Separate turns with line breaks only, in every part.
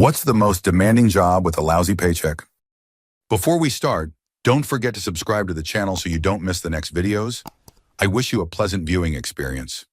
What's the most demanding job with a lousy paycheck? Before we start, don't forget to subscribe to the channel so you don't miss the next videos. I wish you a pleasant viewing experience.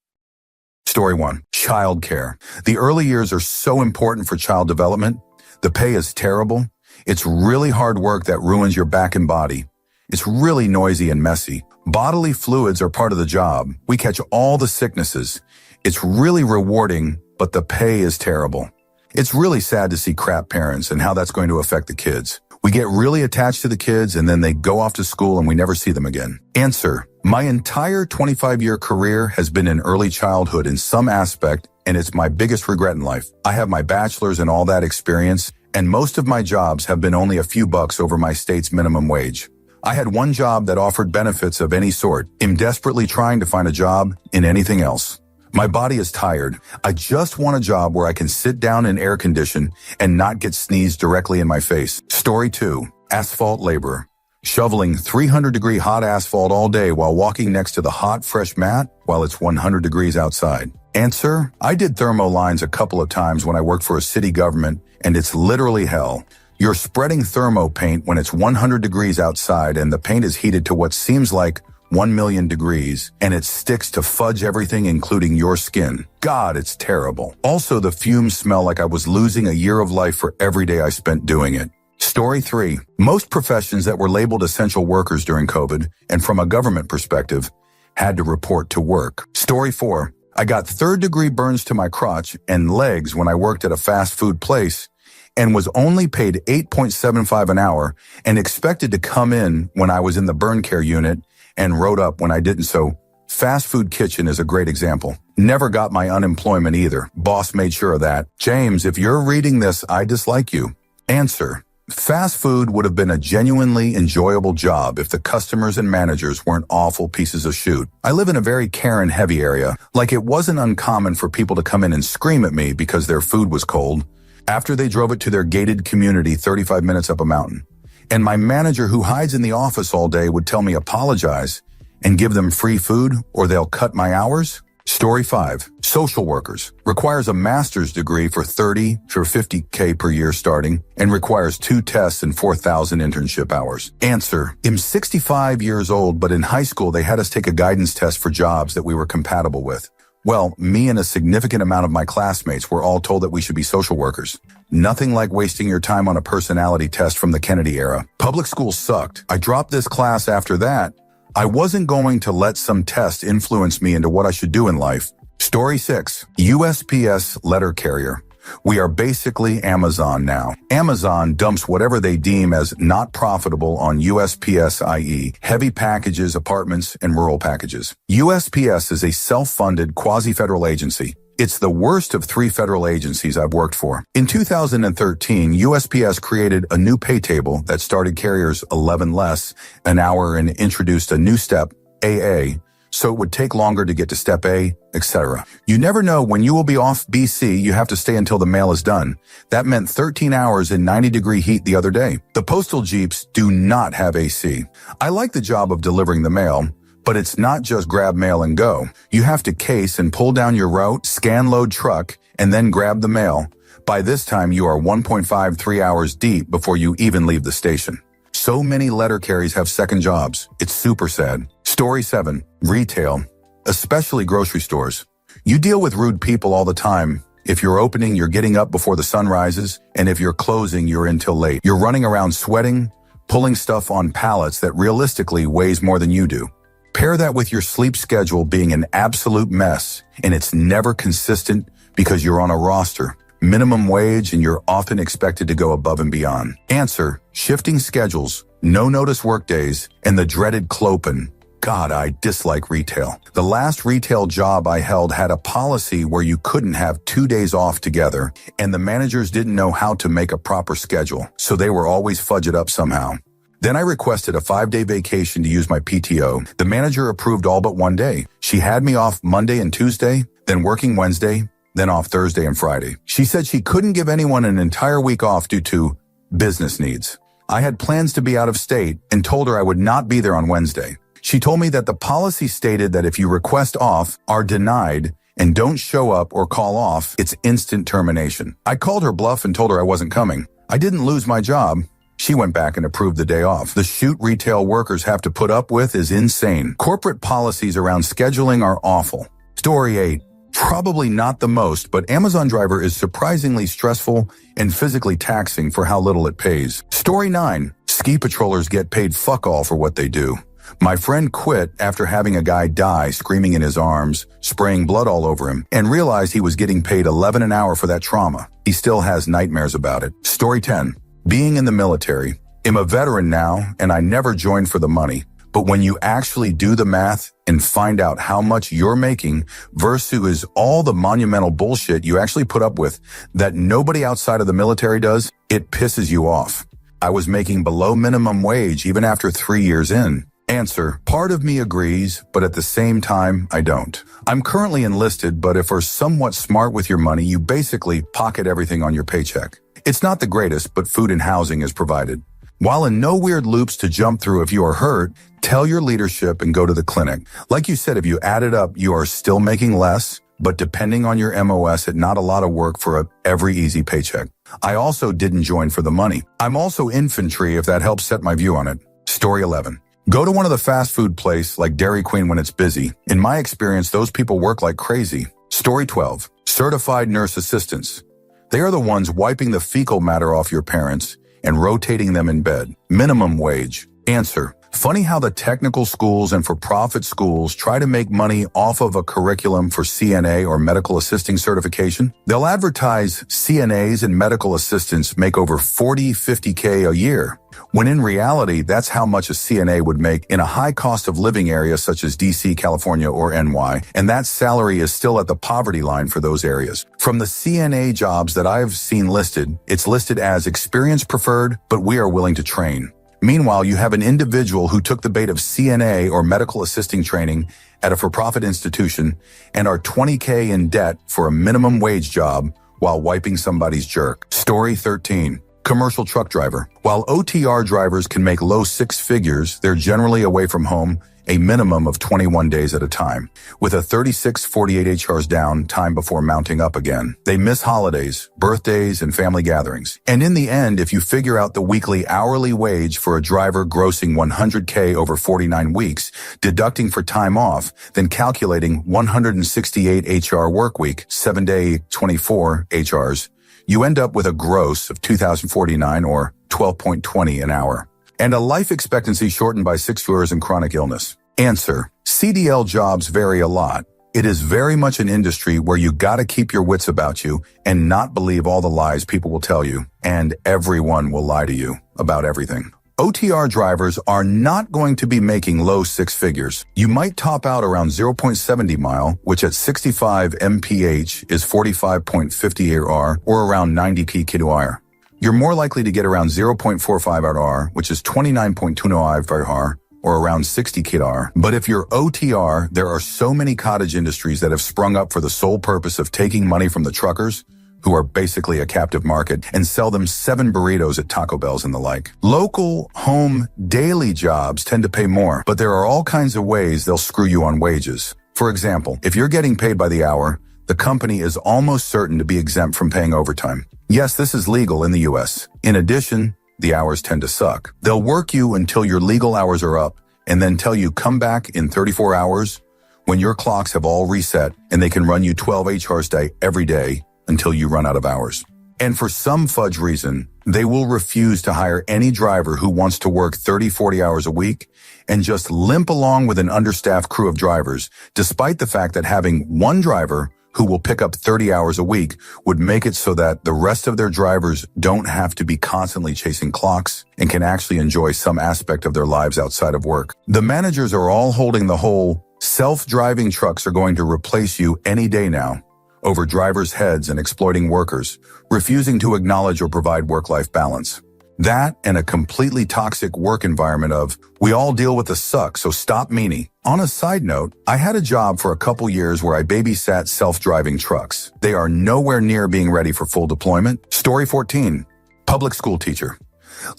Story 1. Childcare. The early years are so important for child development. The pay is terrible. It's really hard work that ruins your back and body. It's really noisy and messy. Bodily fluids are part of the job. We catch all the sicknesses. It's really rewarding, but the pay is terrible. It's really sad to see crap parents and how that's going to affect the kids. We get really attached to the kids and then they go off to school and we never see them again. Answer. My entire 25-year career has been in early childhood in some aspect, and it's my biggest regret in life. I have my bachelor's and all that experience, and most of my jobs have been only a few bucks over my state's minimum wage. I had one job that offered benefits of any sort. I'm desperately trying to find a job in anything else. My body is tired. I just want a job where I can sit down in air condition and not get sneezed directly in my face. Story 2. Asphalt laborer. Shoveling 300-degree hot asphalt all day while walking next to the hot, fresh mat while it's 100 degrees outside. Answer. I did thermo lines a couple of times when I worked for a city government, and it's literally hell. You're spreading thermo paint when it's 100 degrees outside and the paint is heated to what seems like 1 million degrees, and it sticks to fudge everything, including your skin. God, it's terrible. Also, the fumes smell like I was losing a year of life for every day I spent doing it. Story 3. Most professions that were labeled essential workers during COVID, and from a government perspective, had to report to work. Story 4. I got third-degree burns to my crotch and legs when I worked at a fast food place, and was only paid $8.75 an hour and expected to come in when I was in the burn care unit and wrote up when I didn't. So fast food kitchen is a great example. Never got my unemployment either. Boss made sure of that. James, if you're reading this, I dislike you. Answer. Fast food would have been a genuinely enjoyable job if the customers and managers weren't awful pieces of shit. I live in a very Karen-heavy area. Like, it wasn't uncommon for people to come in and scream at me because their food was cold after they drove it to their gated community 35 minutes up a mountain. And my manager, who hides in the office all day, would tell me apologize and give them free food or they'll cut my hours. Story 5. Social workers. Requires a master's degree for 30 to 50K per year starting, and requires 2 tests and 4,000 internship hours. Answer. I'm 65 years old, but in high school they had us take a guidance test for jobs that we were compatible with. Well, me and a significant amount of my classmates were all told that we should be social workers. Nothing like wasting your time on a personality test from the Kennedy era. Public school sucked. I dropped this class after that. I wasn't going to let some test influence me into what I should do in life. Story 6. USPS letter carrier. We are basically Amazon now. Amazon dumps whatever they deem as not profitable on USPS, i.e., heavy packages, apartments, and rural packages. USPS is a self-funded quasi-federal agency. It's the worst of 3 federal agencies I've worked for. In 2013, USPS created a new pay table that started carriers 11 less an hour and introduced a new step, AA, so it would take longer to get to step A, etc. You never know when you will be off BC. You have to stay until the mail is done. That meant 13 hours in 90-degree heat the other day. The postal jeeps do not have AC. I like the job of delivering the mail, but it's not just grab mail and go. You have to case and pull down your route, scan load truck, and then grab the mail. By this time, you are 1.53 hours deep before you even leave the station. So many letter carriers have second jobs. It's super sad. Story 7. Retail, especially grocery stores. You deal with rude people all the time. If you're opening, you're getting up before the sun rises, and if you're closing, you're in till late. You're running around sweating, pulling stuff on pallets that realistically weighs more than you do. Pair that with your sleep schedule being an absolute mess, and it's never consistent because you're on a roster, minimum wage, and you're often expected to go above and beyond. Answer. Shifting schedules, no notice workdays, and the dreaded clopen. God, I dislike retail. The last retail job I held had a policy where you couldn't have 2 days off together, and the managers didn't know how to make a proper schedule, so they were always fudge it up somehow. Then I requested a 5-day vacation to use my PTO. The manager approved all but 1 day. She had me off Monday and Tuesday, then working Wednesday, then off Thursday and Friday. She said she couldn't give anyone an entire week off due to business needs. I had plans to be out of state and told her I would not be there on Wednesday. She told me that the policy stated that if you request off, are denied, and don't show up or call off, it's instant termination. I called her bluff and told her I wasn't coming. I didn't lose my job. She went back and approved the day off. The shoot retail workers have to put up with is insane. Corporate policies around scheduling are awful. Story 8. Probably not the most, but Amazon driver is surprisingly stressful and physically taxing for how little it pays. Story 9. Ski patrollers get paid fuck all for what they do. My friend quit after having a guy die screaming in his arms, spraying blood all over him, and realized he was getting paid $11 an hour for that trauma. He still has nightmares about it. Story 10. Being in the military. I'm a veteran now, and I never joined for the money. But when you actually do the math and find out how much you're making versus all the monumental bullshit you actually put up with that nobody outside of the military does, it pisses you off. I was making below minimum wage even after 3 years in. Answer, part of me agrees, but at the same time, I don't. I'm currently enlisted, but if you're somewhat smart with your money, you basically pocket everything on your paycheck. It's not the greatest, but food and housing is provided. While in no weird loops to jump through if you are hurt, tell your leadership and go to the clinic. Like you said, if you add it up, you are still making less, but depending on your MOS, it's not a lot of work for every easy paycheck. I also didn't join for the money. I'm also infantry if that helps set my view on it. Story 11. Go to one of the fast food places like Dairy Queen when it's busy. In my experience, those people work like crazy. Story 12. Certified nurse assistants. They are the ones wiping the fecal matter off your parents and rotating them in bed. Minimum wage. Answer. Funny how the technical schools and for-profit schools try to make money off of a curriculum for CNA or medical assisting certification. They'll advertise CNAs and medical assistants make over $40–50K a year, when in reality, that's how much a CNA would make in a high cost of living area such as DC, California, or NY, and that salary is still at the poverty line for those areas. From the CNA jobs that I've seen listed, it's listed as experience preferred, but we are willing to train. Meanwhile, you have an individual who took the bait of CNA or medical assisting training at a for-profit institution and are $20K in debt for a minimum wage job while wiping somebody's jerk. Story 13. Commercial truck driver. While OTR drivers can make low six figures, they're generally away from home a minimum of 21 days at a time, with a 36–48 HRs down time before mounting up again. They miss holidays, birthdays, and family gatherings. And in the end, if you figure out the weekly hourly wage for a driver grossing 100K over 49 weeks, deducting for time off, then calculating 168 HR work week, 7-day 24 HRs, you end up with a gross of 2,049 or 12.20 an hour, and a life expectancy shortened by 6 years in chronic illness. Answer. CDL jobs vary a lot. It is very much an industry where you gotta keep your wits about you and not believe all the lies people will tell you, and everyone will lie to you about everything. OTR drivers are not going to be making low six figures. You might top out around 0.70 mile, which at 65 mph is 45.50 AR or around 90 kWh. You're more likely to get around 0.45 AR, which is 29.25 AR, or around 60 kWh. But if you're OTR, there are so many cottage industries that have sprung up for the sole purpose of taking money from the truckers, who are basically a captive market, and sell them 7 burritos at Taco Bell's and the like. Local, home, daily jobs tend to pay more, but there are all kinds of ways they'll screw you on wages. For example, if you're getting paid by the hour, the company is almost certain to be exempt from paying overtime. Yes, this is legal in the US. In addition, the hours tend to suck. They'll work you until your legal hours are up and then tell you come back in 34 hours when your clocks have all reset and they can run you 12 HRs day every day until you run out of hours. And for some fudge reason, they will refuse to hire any driver who wants to work 30–40 hours a week and just limp along with an understaffed crew of drivers, despite the fact that having one driver who will pick up 30 hours a week would make it so that the rest of their drivers don't have to be constantly chasing clocks and can actually enjoy some aspect of their lives outside of work. The managers are all holding the whole self-driving trucks are going to replace you any day now over drivers' heads and exploiting workers, refusing to acknowledge or provide work-life balance. That and a completely toxic work environment of, we all deal with the suck, so stop meanie. On a side note, I had a job for a couple years where I babysat self-driving trucks. They are nowhere near being ready for full deployment. Story 14. Public school teacher.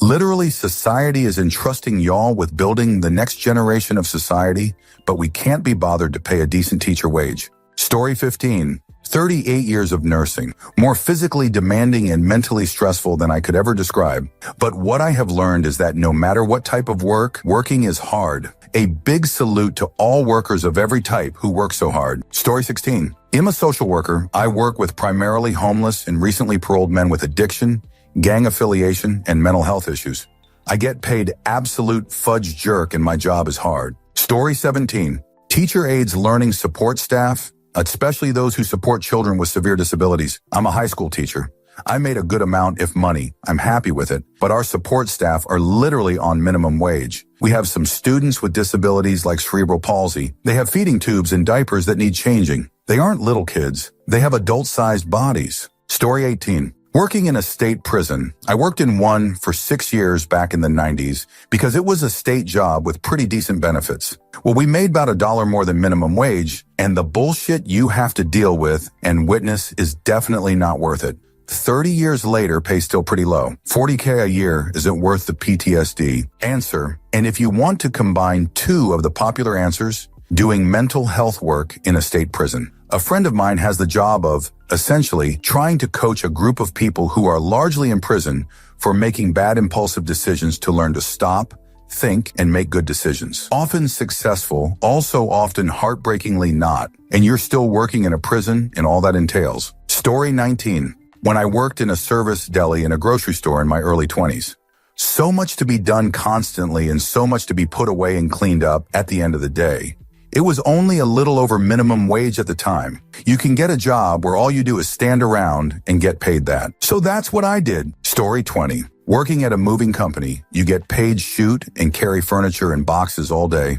Literally, society is entrusting y'all with building the next generation of society, but we can't be bothered to pay a decent teacher wage. Story 15. 38 years of nursing, more physically demanding and mentally stressful than I could ever describe. But what I have learned is that no matter what type of work, working is hard. A big salute to all workers of every type who work so hard. Story 16. I'm a social worker. I work with primarily homeless and recently paroled men with addiction, gang affiliation, and mental health issues. I get paid absolute fudge jerk and my job is hard. Story 17. Teacher aides learning support staff, especially those who support children with severe disabilities. I'm a high school teacher. I made a good amount, if money. I'm happy with it. But our support staff are literally on minimum wage. We have some students with disabilities like cerebral palsy. They have feeding tubes and diapers that need changing. They aren't little kids. They have adult-sized bodies. Story 18. Working in a state prison. I worked in one for 6 years back in the 90s because it was a state job with pretty decent benefits. Well, we made about $1 more than minimum wage, and the bullshit you have to deal with and witness is definitely not worth it. 30 years later, pay still pretty low. $40K a year isn't worth the PTSD. Answer, and if you want to combine two of the popular answers, doing mental health work in a state prison. A friend of mine has the job of, essentially, trying to coach a group of people who are largely in prison for making bad impulsive decisions to learn to stop, think, and make good decisions. Often successful, also often heartbreakingly not. And you're still working in a prison and all that entails. Story 19. When I worked in a service deli in a grocery store in my early 20s. So much to be done constantly and so much to be put away and cleaned up at the end of the day. It was only a little over minimum wage at the time. You can get a job where all you do is stand around and get paid that. So that's what I did. Story 20. Working at a moving company, you get paid shoot and carry furniture in boxes all day.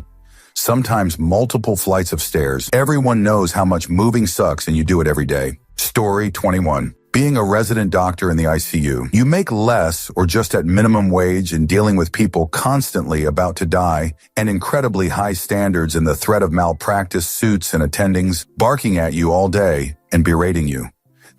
Sometimes multiple flights of stairs. Everyone knows how much moving sucks and you do it every day. Story 21. Being a resident doctor in the ICU, you make less or just at minimum wage and dealing with people constantly about to die and incredibly high standards and the threat of malpractice suits and attendings barking at you all day and berating you.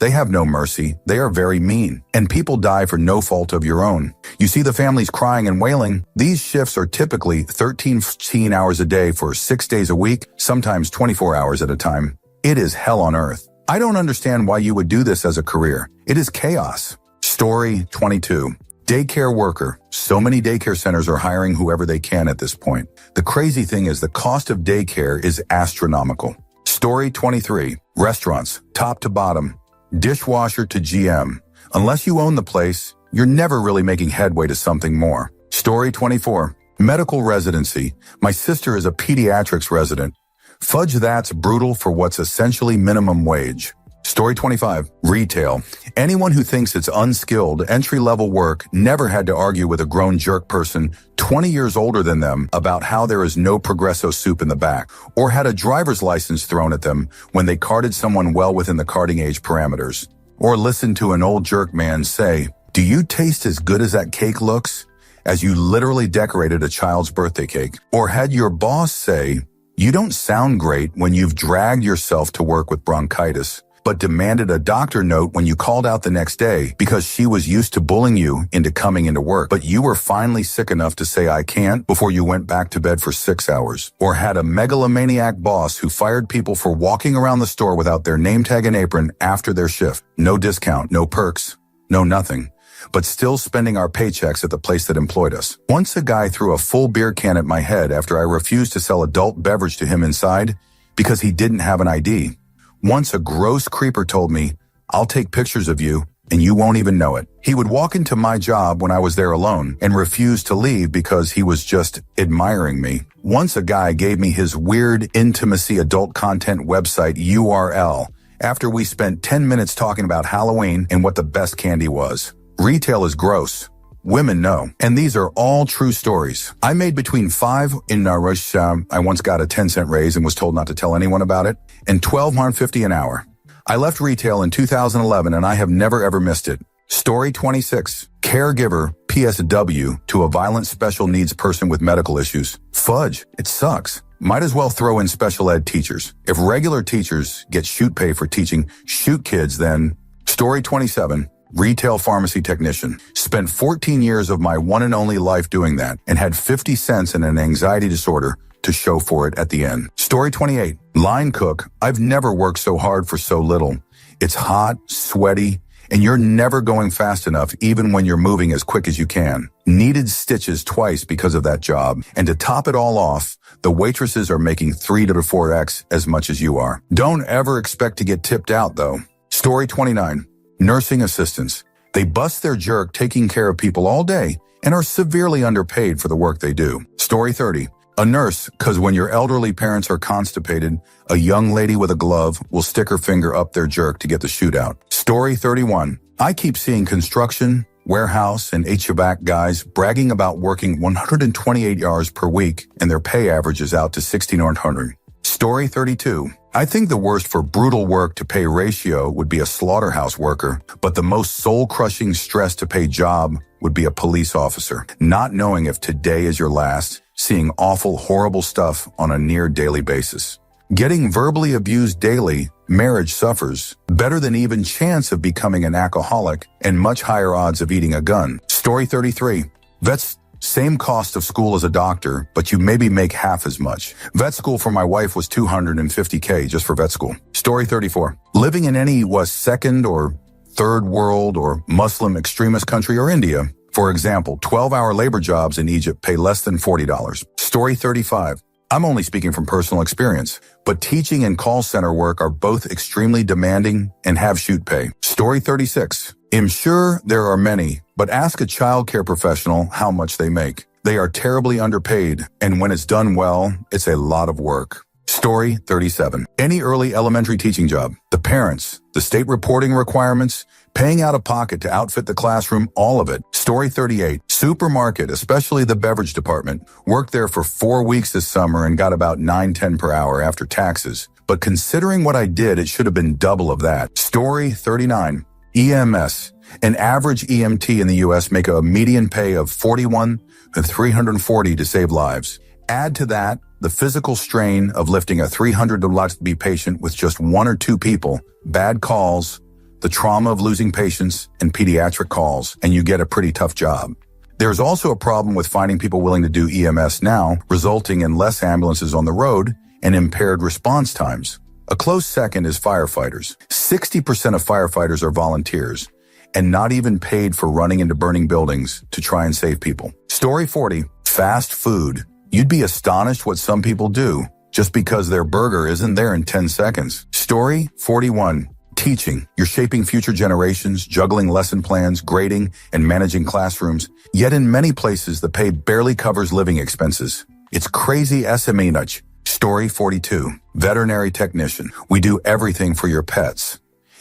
They have no mercy. They are very mean. And people die for no fault of your own. You see the families crying and wailing. These shifts are typically 13 hours a day for 6 days a week, sometimes 24 hours at a time. It is hell on earth. I don't understand why you would do this as a career. It is chaos. Story 22. Daycare worker. So many daycare centers are hiring whoever they can at this point. The crazy thing is the cost of daycare is astronomical. Story 23. Restaurants. Top to bottom. Dishwasher to GM. Unless you own the place, you're never really making headway to something more. Story 24. Medical residency. My sister is a pediatrics resident. Fudge that's brutal for what's essentially minimum wage. Story 25. Retail. Anyone who thinks it's unskilled, entry-level work never had to argue with a grown jerk person 20 years older than them about how there is no Progresso soup in the back, or had a driver's license thrown at them when they carded someone well within the carding age parameters. Or listened to an old jerk man say, "Do you taste as good as that cake looks?" as you literally decorated a child's birthday cake. Or had your boss say, "You don't sound great," when you've dragged yourself to work with bronchitis, but demanded a doctor note when you called out the next day because she was used to bullying you into coming into work, but you were finally sick enough to say "I can't" before you went back to bed for 6 hours. Or had a megalomaniac boss who fired people for walking around the store without their name tag and apron after their shift. No discount, no perks, no nothing, but still spending our paychecks at the place that employed us. Once a guy threw a full beer can at my head after I refused to sell adult beverage to him inside because he didn't have an ID. Once a gross creeper told me, "I'll take pictures of you and you won't even know it." He would walk into my job when I was there alone and refuse to leave because he was just admiring me. Once a guy gave me his weird intimacy adult content website URL after we spent 10 minutes talking about Halloween and what the best candy was. Retail is gross. Women know. And these are all true stories. I made between 5 in Narush. I once got a 10-cent raise and was told not to tell anyone about it, and $12.50 an hour. I left retail in 2011 and I have never ever missed it. Story 26. Caregiver PSW to a violent special needs person with medical issues. Fudge. It sucks. Might as well throw in special ed teachers. If regular teachers get shoot pay for teaching shoot kids, then... Story 27. Retail pharmacy technician. Spent 14 years of my one and only life doing that and had 50 cents and an anxiety disorder to to show for it at the end. Story 28. Line cook. I've never worked so hard for so little. It's hot, sweaty, and you're never going fast enough even when you're moving as quick as you can. Needed stitches twice because of that job. And to top it all off, the waitresses are making 3 to 4x as much as you are. Don't ever expect to get tipped out though. Story 29. Nursing assistants. They bust their jerk taking care of people all day and are severely underpaid for the work they do. Story 30. A nurse, because when your elderly parents are constipated, a young lady with a glove will stick her finger up their jerk to get the shoot out. Story 31. I keep seeing construction, warehouse, and HVAC guys bragging about working 128 hours per week and their pay averages out to $1,600. Story 32. I think the worst for brutal work to pay ratio would be a slaughterhouse worker, but the most soul-crushing stress to pay job would be a police officer. Not knowing if today is your last, seeing awful, horrible stuff on a near daily basis. Getting verbally abused daily, marriage suffers, better than even chance of becoming an alcoholic, and much higher odds of eating a gun. Story 33. Vets, same cost of school as a doctor, but you maybe make half as much. Vet school for my wife was $250K just for vet school. Story 34. Living in any second or third world or Muslim extremist country or India. For example, 12-hour labor jobs in Egypt pay less than $40. Story 35. I'm only speaking from personal experience, but teaching and call center work are both extremely demanding and have shoot pay. Story 36. I'm sure there are many, but ask a childcare professional how much they make. They are terribly underpaid, and when it's done well, it's a lot of work. Story 37. Any early elementary teaching job, the parents, the state reporting requirements, paying out of pocket to outfit the classroom, all of it. Story 38. Supermarket, especially the beverage department. Worked there for 4 weeks this summer and got about $9.10 per hour after taxes. But considering what I did, it should have been double of that. Story 39. EMS. An average EMT in the U.S. make a median pay of $41 to $340 to save lives. Add to that the physical strain of lifting a 300-to-be patient with just 1 or 2 people, bad calls, the trauma of losing patients, and pediatric calls, and you get a pretty tough job. There's also a problem with finding people willing to do EMS now, resulting in less ambulances on the road and impaired response times. A close second is firefighters. 60% of firefighters are volunteers and not even paid for running into burning buildings to try and save people. Story 40. Fast food. You'd be astonished what some people do just because their burger isn't there in 10 seconds. Story 41. Teaching. You're shaping future generations, juggling lesson plans, grading, and managing classrooms. Yet in many places, the pay barely covers living expenses. It's crazy SME-nudge. Story 42. Veterinary technician. We do everything for your pets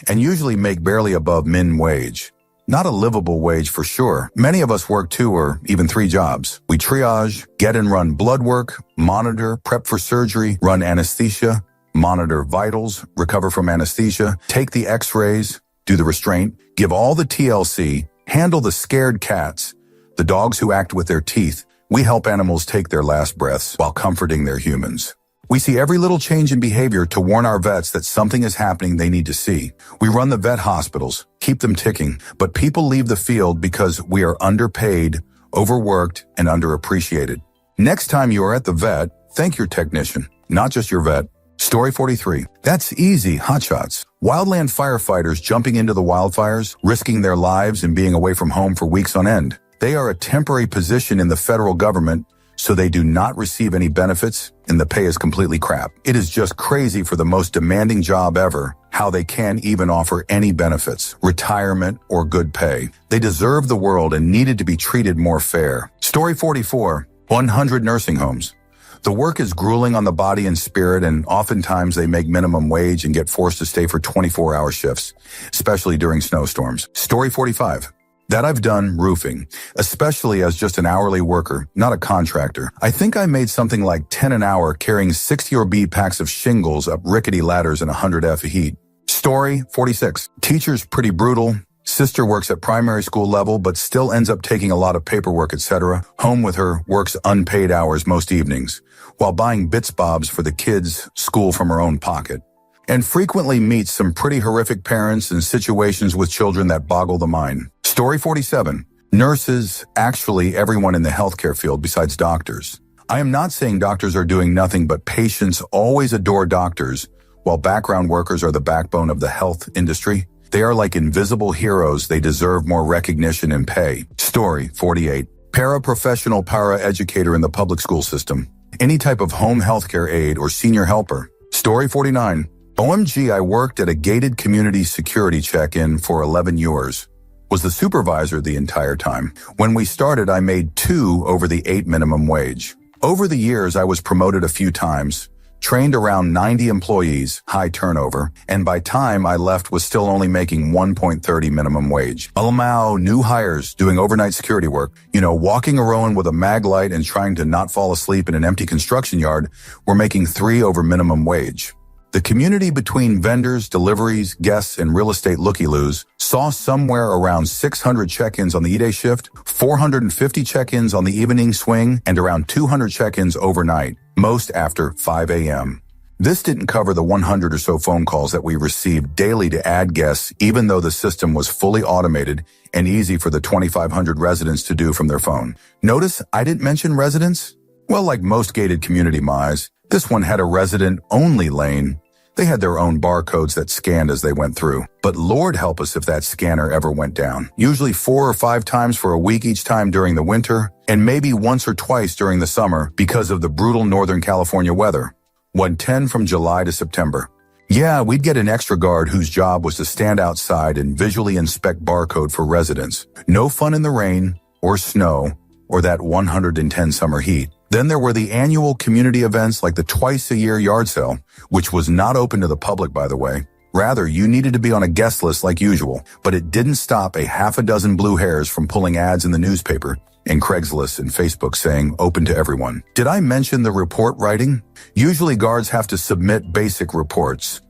and usually make barely above minimum wage. Not a livable wage for sure. Many of us work 2 or even 3 jobs. We triage, get and run blood work, monitor, prep for surgery, run anesthesia, monitor vitals, recover from anesthesia, take the x-rays, do the restraint, give all the TLC, handle the scared cats, the dogs who act with their teeth. We help animals take their last breaths while comforting their humans. We see every little change in behavior to warn our vets that something is happening they need to see. We run the vet hospitals, keep them ticking, but people leave the field because we are underpaid, overworked, and underappreciated. Next time you are at the vet, thank your technician, not just your vet. Story 43. That's easy, hotshots. Wildland firefighters jumping into the wildfires, risking their lives and being away from home for weeks on end. They are a temporary position in the federal government, so they do not receive any benefits, and the pay is completely crap. It is just crazy for the most demanding job ever, how they can't even offer any benefits, retirement, or good pay. They deserve the world and needed to be treated more fair. Story 44. 100 nursing homes. The work is grueling on the body and spirit, and oftentimes they make minimum wage and get forced to stay for 24-hour shifts, especially during snowstorms. Story 45. That I've done roofing, especially as just an hourly worker, not a contractor. I think I made something like 10 an hour carrying 60 or B packs of shingles up rickety ladders in 100 F heat. Story 46. Teacher's pretty brutal. Sister works at primary school level, but still ends up taking a lot of paperwork, etc. Home with her, works unpaid hours most evenings, while buying bits bobs for the kids' school from her own pocket. And frequently meets some pretty horrific parents and situations with children that boggle the mind. Story 47. Nurses, actually everyone in the healthcare field besides doctors. I am not saying doctors are doing nothing, but patients always adore doctors, while background workers are the backbone of the health industry. They are like invisible heroes. They deserve more recognition and pay. Story 48. Paraprofessional para-educator in the public school system. Any type of home healthcare aide or senior helper. Story 49. OMG, I worked at a gated community security check-in for 11 years. Was the supervisor the entire time. When we started, I made 2 over the 8 minimum wage. Over the years, I was promoted a few times, trained around 90 employees, high turnover, and by time I left was still only making 1.30 minimum wage. Alamau, new hires doing overnight security work, walking around with a mag light and trying to not fall asleep in an empty construction yard, were making 3 over minimum wage. The community between vendors, deliveries, guests, and real estate looky-loos saw somewhere around 600 check-ins on the E-Day shift, 450 check-ins on the evening swing, and around 200 check-ins overnight, most after 5 a.m. This didn't cover the 100 or so phone calls that we received daily to add guests, even though the system was fully automated and easy for the 2,500 residents to do from their phone. Notice I didn't mention residents? Well, like most gated community MIs, this one had a resident-only lane. They had their own barcodes that scanned as they went through. But Lord help us if that scanner ever went down. Usually 4 or 5 times for a week each time during the winter, and maybe once or twice during the summer because of the brutal Northern California weather. 110 from July to September. Yeah, we'd get an extra guard whose job was to stand outside and visually inspect barcode for residents. No fun in the rain or snow or that 110 summer heat. Then there were the annual community events like the twice-a-year yard sale, which was not open to the public, by the way. Rather, you needed to be on a guest list like usual, but it didn't stop a half a dozen blue hairs from pulling ads in the newspaper and Craigslist and Facebook saying open to everyone. Did I mention the report writing? Usually guards have to submit basic reports.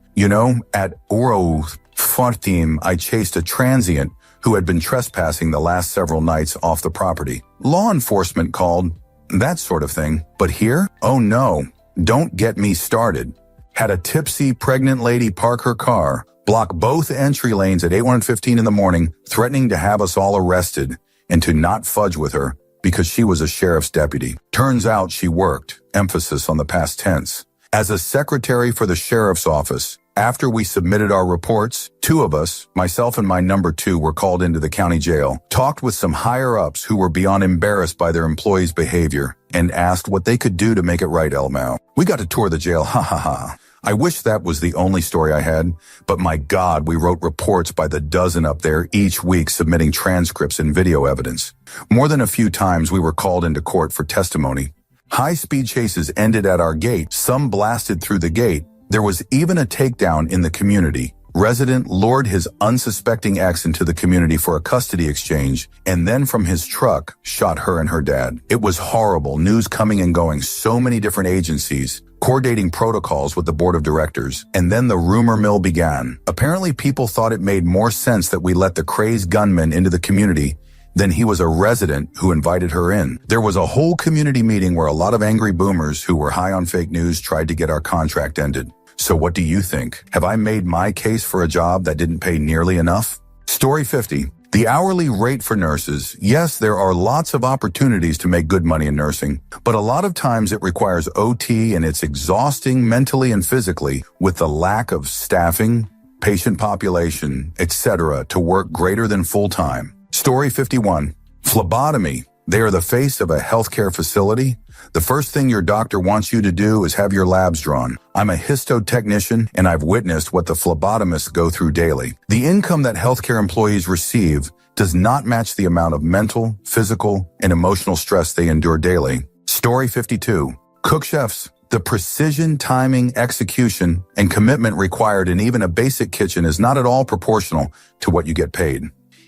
At Oro Fartim, I chased a transient who had been trespassing the last several nights off the property. Law enforcement called, that sort of thing. But here? Oh no, don't get me started. Had a tipsy pregnant lady park her car, block both entry lanes at 8:15 in the morning, threatening to have us all arrested and to not fudge with her because she was a sheriff's deputy. Turns out she worked, emphasis on the past tense, as a secretary for the sheriff's office. After we submitted our reports, 2 of us, myself and my number 2, were called into the county jail, talked with some higher-ups who were beyond embarrassed by their employees' behavior, and asked what they could do to make it right, Elmau. We got to tour the jail, ha ha ha. I wish that was the only story I had, but my God, we wrote reports by the dozen up there each week submitting transcripts and video evidence. More than a few times we were called into court for testimony. High-speed chases ended at our gate, some blasted through the gate. There was even a takedown in the community. Resident lured his unsuspecting ex into the community for a custody exchange, and then from his truck, shot her and her dad. It was horrible, news coming and going, so many different agencies, coordinating protocols with the board of directors, and then the rumor mill began. Apparently people thought it made more sense that we let the crazed gunman into the community than he was a resident who invited her in. There was a whole community meeting where a lot of angry boomers who were high on fake news tried to get our contract ended. So what do you think? Have I made my case for a job that didn't pay nearly enough? Story 50. The hourly rate for nurses. Yes, there are lots of opportunities to make good money in nursing, but a lot of times it requires OT and it's exhausting mentally and physically with the lack of staffing, patient population, etc. to work greater than full-time. Story 51. Phlebotomy. They are the face of a healthcare facility. The first thing your doctor wants you to do is have your labs drawn. I'm a histotechnician, and I've witnessed what the phlebotomists go through daily. The income that healthcare employees receive does not match the amount of mental, physical, and emotional stress they endure daily. Story 52. Cook chefs. The precision, timing, execution, and commitment required in even a basic kitchen is not at all proportional to what you get paid.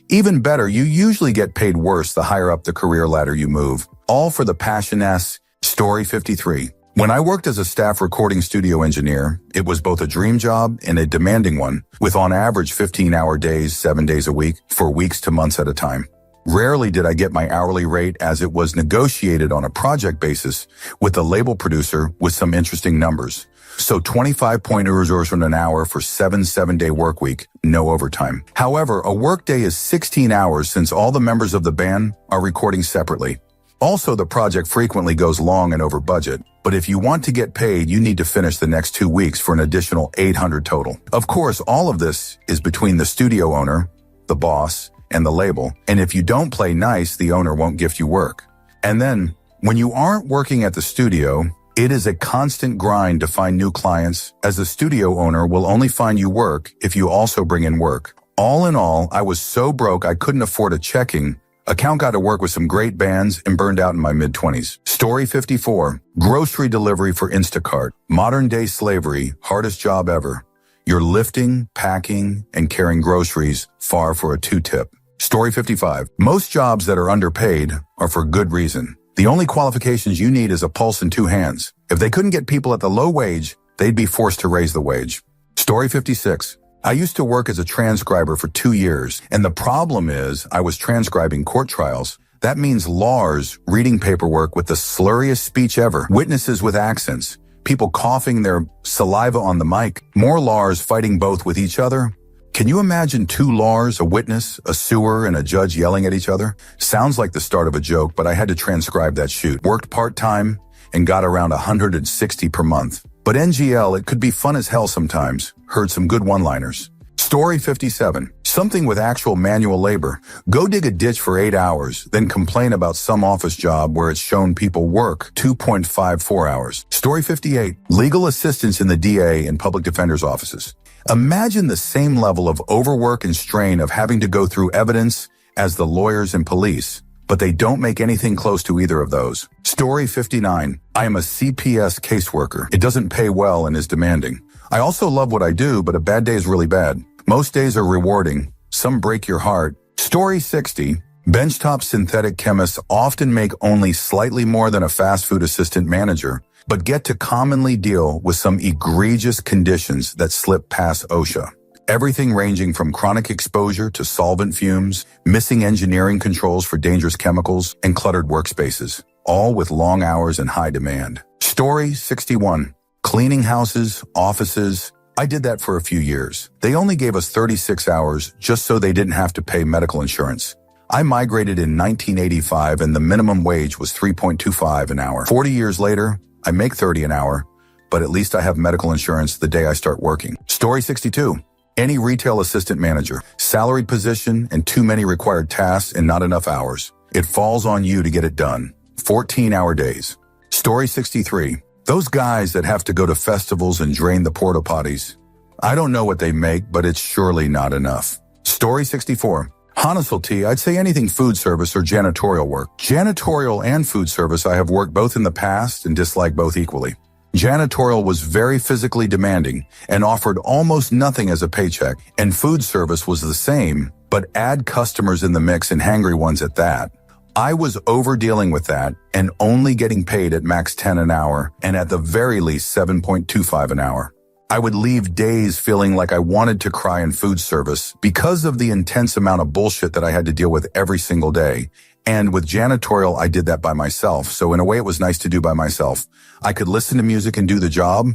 Even better, you usually get paid worse the higher up the career ladder you move. All for the passion-ass. Story 53. When I worked as a staff recording studio engineer, it was both a dream job and a demanding one, with on average 15-hour days, 7 days a week, for weeks to months at a time. Rarely did I get my hourly rate as it was negotiated on a project basis with the label producer with some interesting numbers. So 25 euros an hour for 7-day work week, no overtime. However, a work day is 16 hours since all the members of the band are recording separately. Also, the project frequently goes long and over budget, but if you want to get paid, you need to finish the next 2 weeks for an additional $800 total. Of course, all of this is between the studio owner, the boss, and the label, and if you don't play nice, the owner won't gift you work. And then, when you aren't working at the studio, it is a constant grind to find new clients, as the studio owner will only find you work if you also bring in work. All in all, I was so broke I couldn't afford a checking account, got to work with some great bands, and burned out in my mid-20s. Story 54. Grocery delivery for Instacart. Modern-day slavery, hardest job ever. You're lifting, packing, and carrying groceries far for a 2-tip. Story 55. Most jobs that are underpaid are for good reason. The only qualifications you need is a pulse and 2 hands. If they couldn't get people at the low wage, they'd be forced to raise the wage. Story 56. I used to work as a transcriber for 2 years, and the problem is I was transcribing court trials. That means lawyers reading paperwork with the slurriest speech ever, witnesses with accents, people coughing their saliva on the mic, more lawyers fighting both with each other. Can you imagine 2 lawyers, a witness, a suer, and a judge yelling at each other? Sounds like the start of a joke, but I had to transcribe that shoot. Worked part-time and got around $160 per month. But NGL, it could be fun as hell sometimes. Heard some good one-liners. Story 57. Something with actual manual labor. Go dig a ditch for 8 hours, then complain about some office job where it's shown people work 2.54 hours. Story 58. Legal assistance in the DA and public defender's offices. Imagine the same level of overwork and strain of having to go through evidence as the lawyers and police, but they don't make anything close to either of those. Story 59. I am a CPS caseworker. It doesn't pay well and is demanding. I also love what I do, but a bad day is really bad. Most days are rewarding. Some break your heart. Story 60. Benchtop synthetic chemists often make only slightly more than a fast food assistant manager, but get to commonly deal with some egregious conditions that slip past OSHA. Everything ranging from chronic exposure to solvent fumes, missing engineering controls for dangerous chemicals, and cluttered workspaces, all with long hours and high demand. Story 61. Cleaning houses, offices. I did that for a few years. They only gave us 36 hours just so they didn't have to pay medical insurance. I migrated in 1985 and the minimum wage was $3.25 an hour. 40 years later, I make $30 an hour, but at least I have medical insurance the day I start working. Story 62. Any retail assistant manager, salaried position and too many required tasks and not enough hours. It falls on you to get it done. 14-hour days. Story 63. Those guys that have to go to festivals and drain the porta potties. I don't know what they make, but it's surely not enough. Story 64. Honestly, I'd say anything food service or janitorial work. Janitorial and food service, I have worked both in the past and dislike both equally. Janitorial was very physically demanding and offered almost nothing as a paycheck, and food service was the same, but add customers in the mix and hangry ones at that. I was over dealing with that and only getting paid at max 10 an hour and at the very least 7.25 an hour. I would leave days feeling like I wanted to cry in food service because of the intense amount of bullshit that I had to deal with every single day. And with janitorial, I did that by myself. So in a way, it was nice to do by myself. I could listen to music and do the job,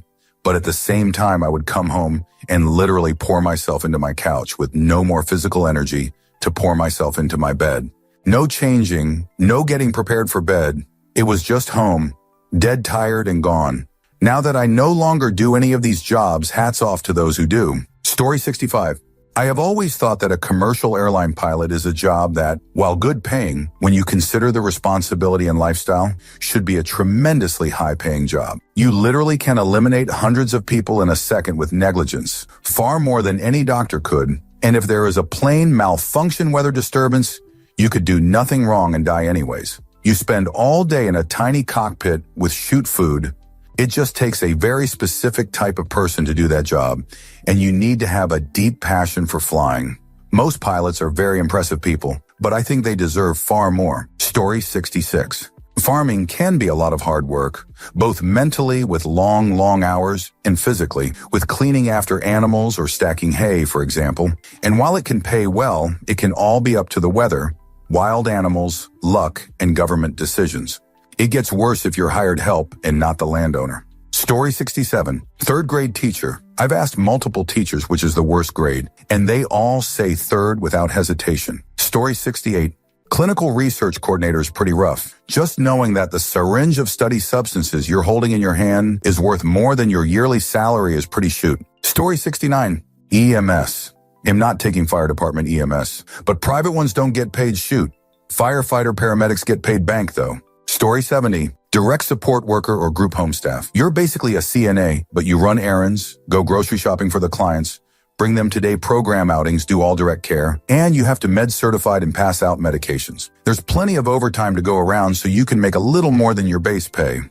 but at the same time, I would come home and literally pour myself into my couch with no more physical energy to pour myself into my bed. No changing, no getting prepared for bed. It was just home, dead tired and gone. Now that I no longer do any of these jobs, hats off to those who do. Story 65. I have always thought that a commercial airline pilot is a job that, while good paying, when you consider the responsibility and lifestyle, should be a tremendously high-paying job. You literally can eliminate hundreds of people in a second with negligence, far more than any doctor could. And if there is a plane malfunction weather disturbance, you could do nothing wrong and die anyways. You spend all day in a tiny cockpit with shoot food. It just takes a very specific type of person to do that job, and you need to have a deep passion for flying. Most pilots are very impressive people, but I think they deserve far more. Story 66. Farming can be a lot of hard work, both mentally with long hours and physically with cleaning after animals or stacking hay, for example. And while it can pay well, it can all be up to the weather, wild animals, luck, and government decisions. It gets worse if you're hired help and not the landowner. Story 67. Third grade teacher. I've asked multiple teachers which is the worst grade, and they all say third without hesitation. Story 68. Clinical research coordinator is pretty rough. Just knowing that the syringe of study substances you're holding in your hand is worth more than your yearly salary is pretty shoot. Story 69, EMS. I'm not taking fire department EMS, but private ones don't get paid shoot. Firefighter paramedics get paid bank though. Story 70, direct support worker or group home staff. You're basically a CNA, but you run errands, go grocery shopping for the clients, bring them to day program outings, do all direct care, and you have to med certified and pass out medications. There's plenty of overtime to go around so you can make a little more than your base pay.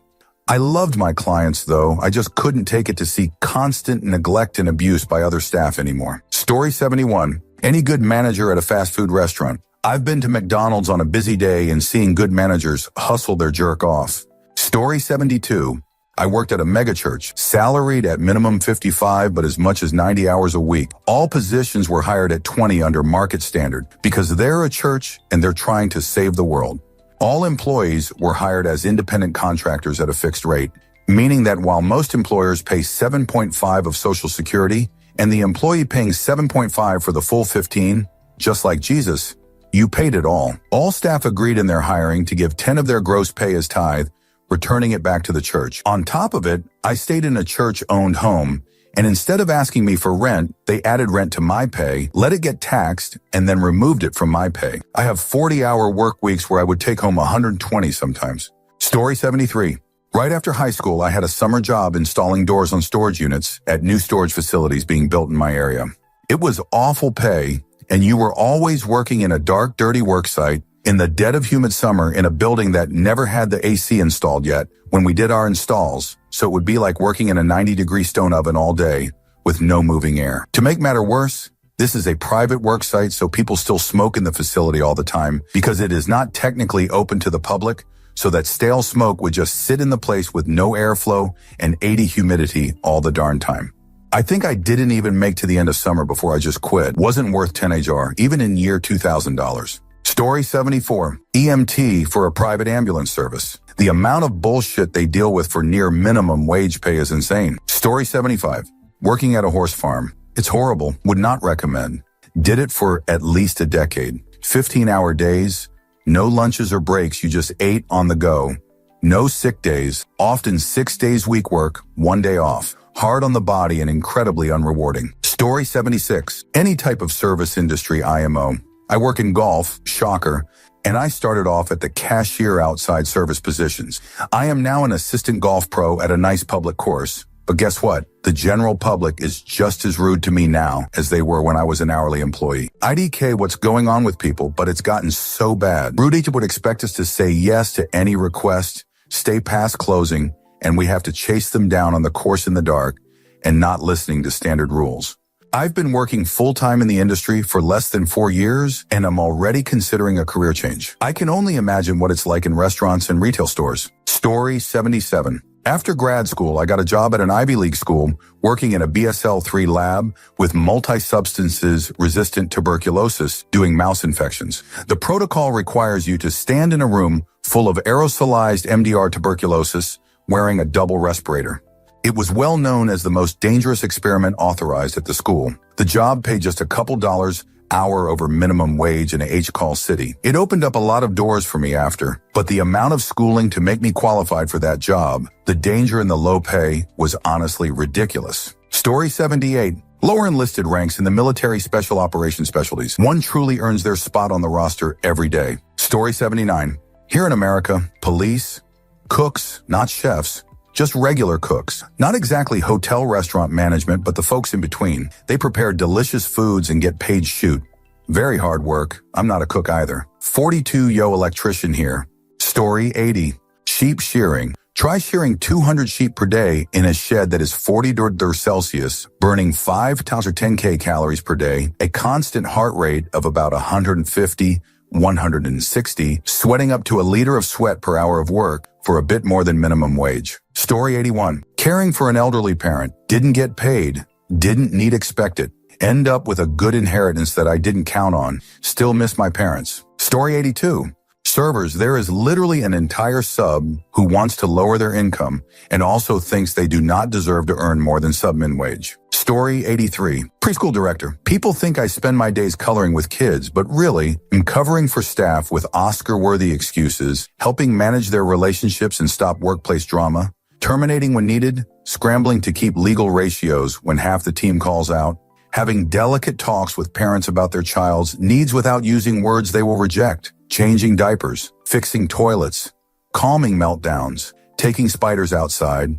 I loved my clients though, I just couldn't take it to see constant neglect and abuse by other staff anymore. Story 71, any good manager at a fast food restaurant. I've been to McDonald's on a busy day and seeing good managers hustle their jerk off. Story 72, I worked at a megachurch, salaried at minimum 55 but as much as 90 hours a week. All positions were hired at 20 under market standard because they're a church and they're trying to save the world. All employees were hired as independent contractors at a fixed rate, meaning that while most employers pay 7.5 of Social Security and the employee paying 7.5 for the full 15, just like Jesus, you paid it all. All staff agreed in their hiring to give 10 of their gross pay as tithe, returning it back to the church. On top of it, I stayed in a church-owned home, and instead of asking me for rent, they added rent to my pay, let it get taxed, and then removed it from my pay. I have 40-hour work weeks where I would take home 120 sometimes. Story 73. Right after high school, I had a summer job installing doors on storage units at new storage facilities being built in my area. It was awful pay, and you were always working in a dark, dirty work site in the dead of humid summer in a building that never had the AC installed yet when we did our installs, so it would be like working in a 90-degree stone oven all day with no moving air. To make matter worse, this is a private work site, so people still smoke in the facility all the time because it is not technically open to the public, so that stale smoke would just sit in the place with no airflow and 80 humidity all the darn time. I think I didn't even make to the end of summer before I just quit. Wasn't worth 10 HR, even in year $2,000. Story 74, EMT for a private ambulance service. The amount of bullshit they deal with for near minimum wage pay is insane. Story 75, working at a horse farm. It's horrible, would not recommend. Did it for at least a decade. 15-hour days, no lunches or breaks, you just ate on the go. No sick days, often 6 days week work, 1 day off. Hard on the body and incredibly unrewarding. Story 76, any type of service industry IMO. I work in golf, shocker, and I started off at the cashier outside service positions. I am now an assistant golf pro at a nice public course. But guess what? The general public is just as rude to me now as they were when I was an hourly employee. IDK what's going on with people, but it's gotten so bad. Rudy would expect us to say yes to any request, stay past closing, and we have to chase them down on the course in the dark and not listening to standard rules. I've been working full-time in the industry for less than 4 years, and I'm already considering a career change. I can only imagine what it's like in restaurants and retail stores. Story 77. After grad school, I got a job at an Ivy League school working in a BSL-3 lab with multi-substances resistant tuberculosis doing mouse infections. The protocol requires you to stand in a room full of aerosolized MDR tuberculosis wearing a double respirator. It was well known as the most dangerous experiment authorized at the school. The job paid just a couple dollars hour over minimum wage in a H-call city. It opened up a lot of doors for me after, but the amount of schooling to make me qualified for that job, the danger and the low pay was honestly ridiculous. Story 78. Lower enlisted ranks in the military special operations specialties. One truly earns their spot on the roster every day. Story 79. Here in America, police, cooks, not chefs, just regular cooks. Not exactly hotel restaurant management, but the folks in between. They prepare delicious foods and get paid shoot. Very hard work. I'm not a cook either. 42 yo electrician here. Story 80. Sheep shearing. Try shearing 200 sheep per day in a shed that is 40 degrees Celsius, burning 5,000 or 10K calories per day, a constant heart rate of about 150, 160, sweating up to a liter of sweat per hour of work for a bit more than minimum wage. Story 81. Caring for an elderly parent. Didn't get paid. Didn't need expected. End up with a good inheritance that I didn't count on. Still miss my parents. Story 82. Servers. There is literally an entire sub who wants to lower their income and also thinks they do not deserve to earn more than sub-min wage. Story 83. Preschool director. People think I spend my days coloring with kids, but really, I'm covering for staff with Oscar-worthy excuses, helping manage their relationships and stop workplace drama, terminating when needed, scrambling to keep legal ratios when half the team calls out, having delicate talks with parents about their child's needs without using words they will reject, changing diapers, fixing toilets, calming meltdowns, taking spiders outside,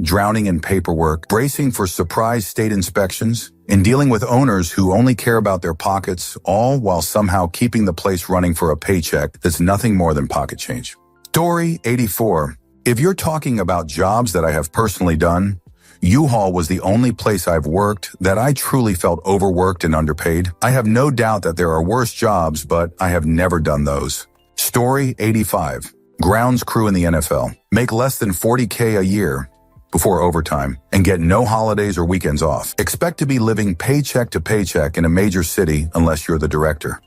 drowning in paperwork, bracing for surprise state inspections, and dealing with owners who only care about their pockets, all while somehow keeping the place running for a paycheck that's nothing more than pocket change. Story 84. If you're talking about jobs that I have personally done, U-Haul was the only place I've worked that I truly felt overworked and underpaid. I have no doubt that there are worse jobs, but I have never done those. Story 85. Grounds crew in the NFL. Make less than $40K a year before overtime and get no holidays or weekends off. Expect to be living paycheck to paycheck in a major city unless you're the director.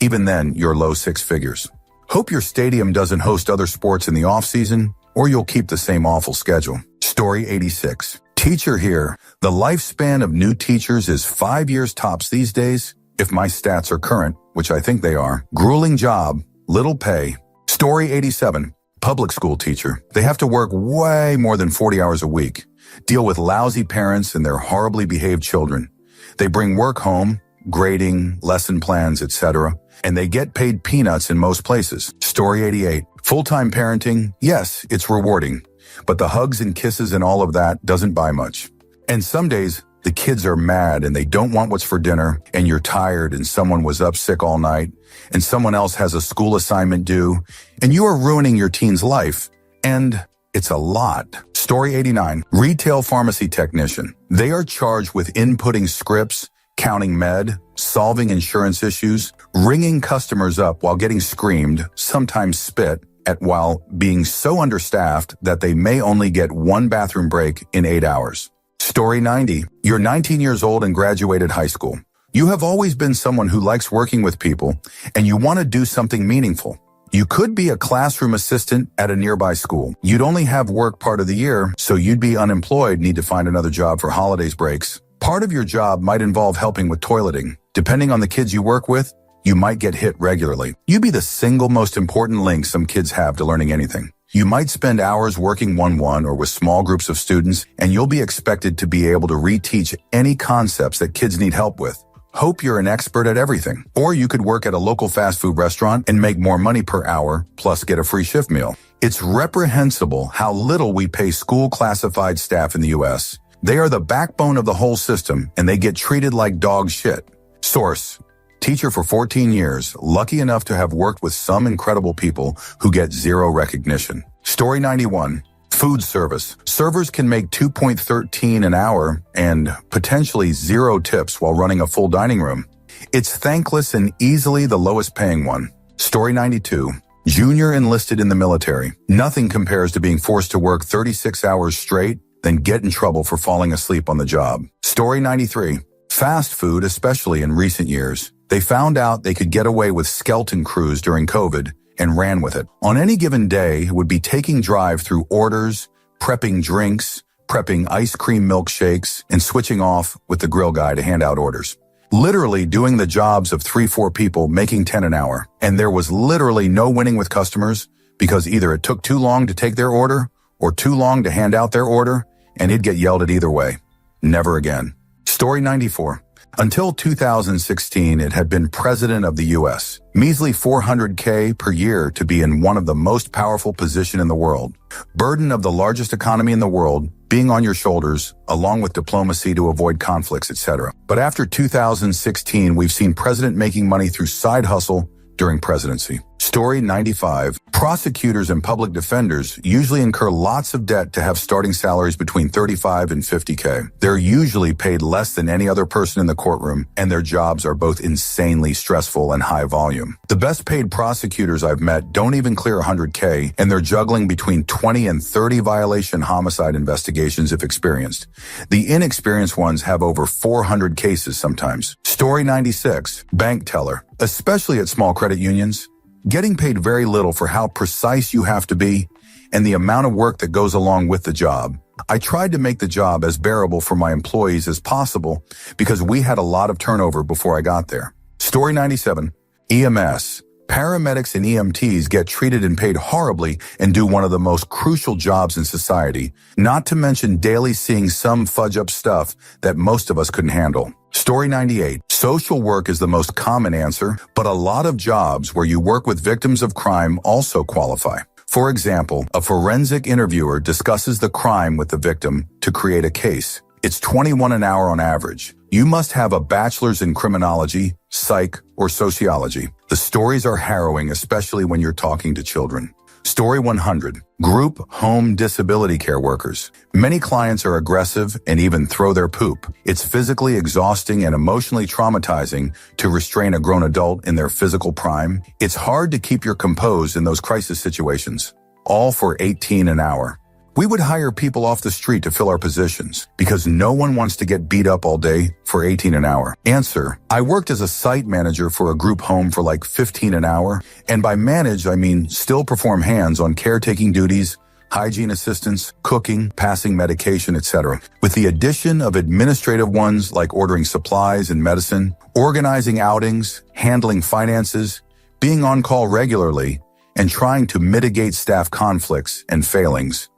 Even then, you're low six figures. Hope your stadium doesn't host other sports in the off-season, or you'll keep the same awful schedule. Story 86. Teacher here. The lifespan of new teachers is 5 years tops these days, if my stats are current, which I think they are. Grueling job, little pay. Story 87. Public school teacher. They have to work way more than 40 hours a week, deal with lousy parents and their horribly behaved children. They bring work home, grading, lesson plans, etc., and they get paid peanuts in most places. Story 88. Full-time parenting. Yes, it's rewarding, but the hugs and kisses and all of that doesn't buy much. And some days, the kids are mad and they don't want what's for dinner, and you're tired and someone was up sick all night, and someone else has a school assignment due, and you are ruining your teen's life, and it's a lot. Story 89. Retail pharmacy technician. They are charged with inputting scripts, counting med, solving insurance issues, ringing customers up while getting screamed, sometimes spit at, while being so understaffed that they may only get one bathroom break in 8 hours. Story 90. You're 19 years old and graduated high school. You have always been someone who likes working with people, and you want to do something meaningful. You could be a classroom assistant at a nearby school. You'd only have work part of the year, so you'd be unemployed, need to find another job for holidays breaks. Part of your job might involve helping with toileting. Depending on the kids you work with, you might get hit regularly. You'd be the single most important link some kids have to learning anything. You might spend hours working one-on-one or with small groups of students, and you'll be expected to be able to reteach any concepts that kids need help with. Hope you're an expert at everything. Or you could work at a local fast food restaurant and make more money per hour, plus get a free shift meal. It's reprehensible how little we pay school classified staff in the U.S. They are the backbone of the whole system, and they get treated like dog shit. Source. Teacher for 14 years, lucky enough to have worked with some incredible people who get zero recognition. Story 91. Food service. Servers can make $2.13 an hour and potentially zero tips while running a full dining room. It's thankless and easily the lowest paying one. Story 92. Junior enlisted in the military. Nothing compares to being forced to work 36 hours straight, then get in trouble for falling asleep on the job. Story 93. Fast food, especially in recent years. They found out they could get away with skeleton crews during COVID and ran with it. On any given day, it would be taking drive-through orders, prepping drinks, prepping ice cream milkshakes, and switching off with the grill guy to hand out orders. Literally doing the jobs of 3-4 people making 10 an hour. And there was literally no winning with customers because either it took too long to take their order or too long to hand out their order, and he'd get yelled at either way. Never again. Story 94. Until 2016, it had been president of the U.S. Measly $400K per year to be in one of the most powerful positions in the world. Burden of the largest economy in the world being on your shoulders, along with diplomacy to avoid conflicts, etc. But after 2016, we've seen president making money through side hustle during presidency. Story 95. Prosecutors and public defenders usually incur lots of debt to have starting salaries between 35 and 50K. They're usually paid less than any other person in the courtroom, and their jobs are both insanely stressful and high volume. The best paid prosecutors I've met don't even clear 100K, and they're juggling between 20 and 30 violation homicide investigations if experienced. The inexperienced ones have over 400 cases sometimes. Story 96. Bank teller. Especially at small credit unions, getting paid very little for how precise you have to be and the amount of work that goes along with the job. I tried to make the job as bearable for my employees as possible because we had a lot of turnover before I got there. Story 97. EMS. Paramedics and EMTs get treated and paid horribly and do one of the most crucial jobs in society, not to mention daily seeing some fudge up stuff that most of us couldn't handle. Story 98. Social work is the most common answer, but a lot of jobs where you work with victims of crime also qualify. For example, a forensic interviewer discusses the crime with the victim to create a case. It's $21 an hour on average. You must have a bachelor's in criminology, psych, or sociology. The stories are harrowing, especially when you're talking to children. Story 100. Group home disability care workers. Many clients are aggressive and even throw their poop. It's physically exhausting and emotionally traumatizing to restrain a grown adult in their physical prime. It's hard to keep your composure in those crisis situations. All for $18 an hour. We would hire people off the street to fill our positions because no one wants to get beat up all day for $18 an hour. Answer. I worked as a site manager for a group home for like $15 an hour. And by manage, I mean still perform hands-on caretaking duties, hygiene assistance, cooking, passing medication, etc. With the addition of administrative ones like ordering supplies and medicine, organizing outings, handling finances, being on call regularly, and trying to mitigate staff conflicts and failings,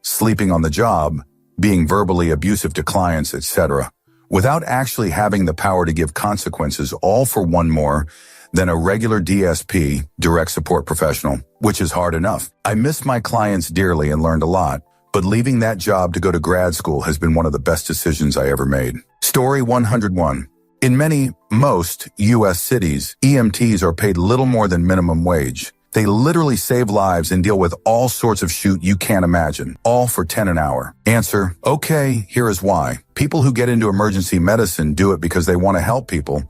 sleeping on the job, being verbally abusive to clients, etc., without actually having the power to give consequences, all for one more than a regular DSP, direct support professional, which is hard enough. I miss my clients dearly and learned a lot, but leaving that job to go to grad school has been one of the best decisions I ever made. Story 101. In most U.S. cities, EMTs are paid little more than minimum wage. They literally save lives and deal with all sorts of shit you can't imagine, all for $10 an hour. Answer. Okay, here is why. People who get into emergency medicine do it because they want to help people,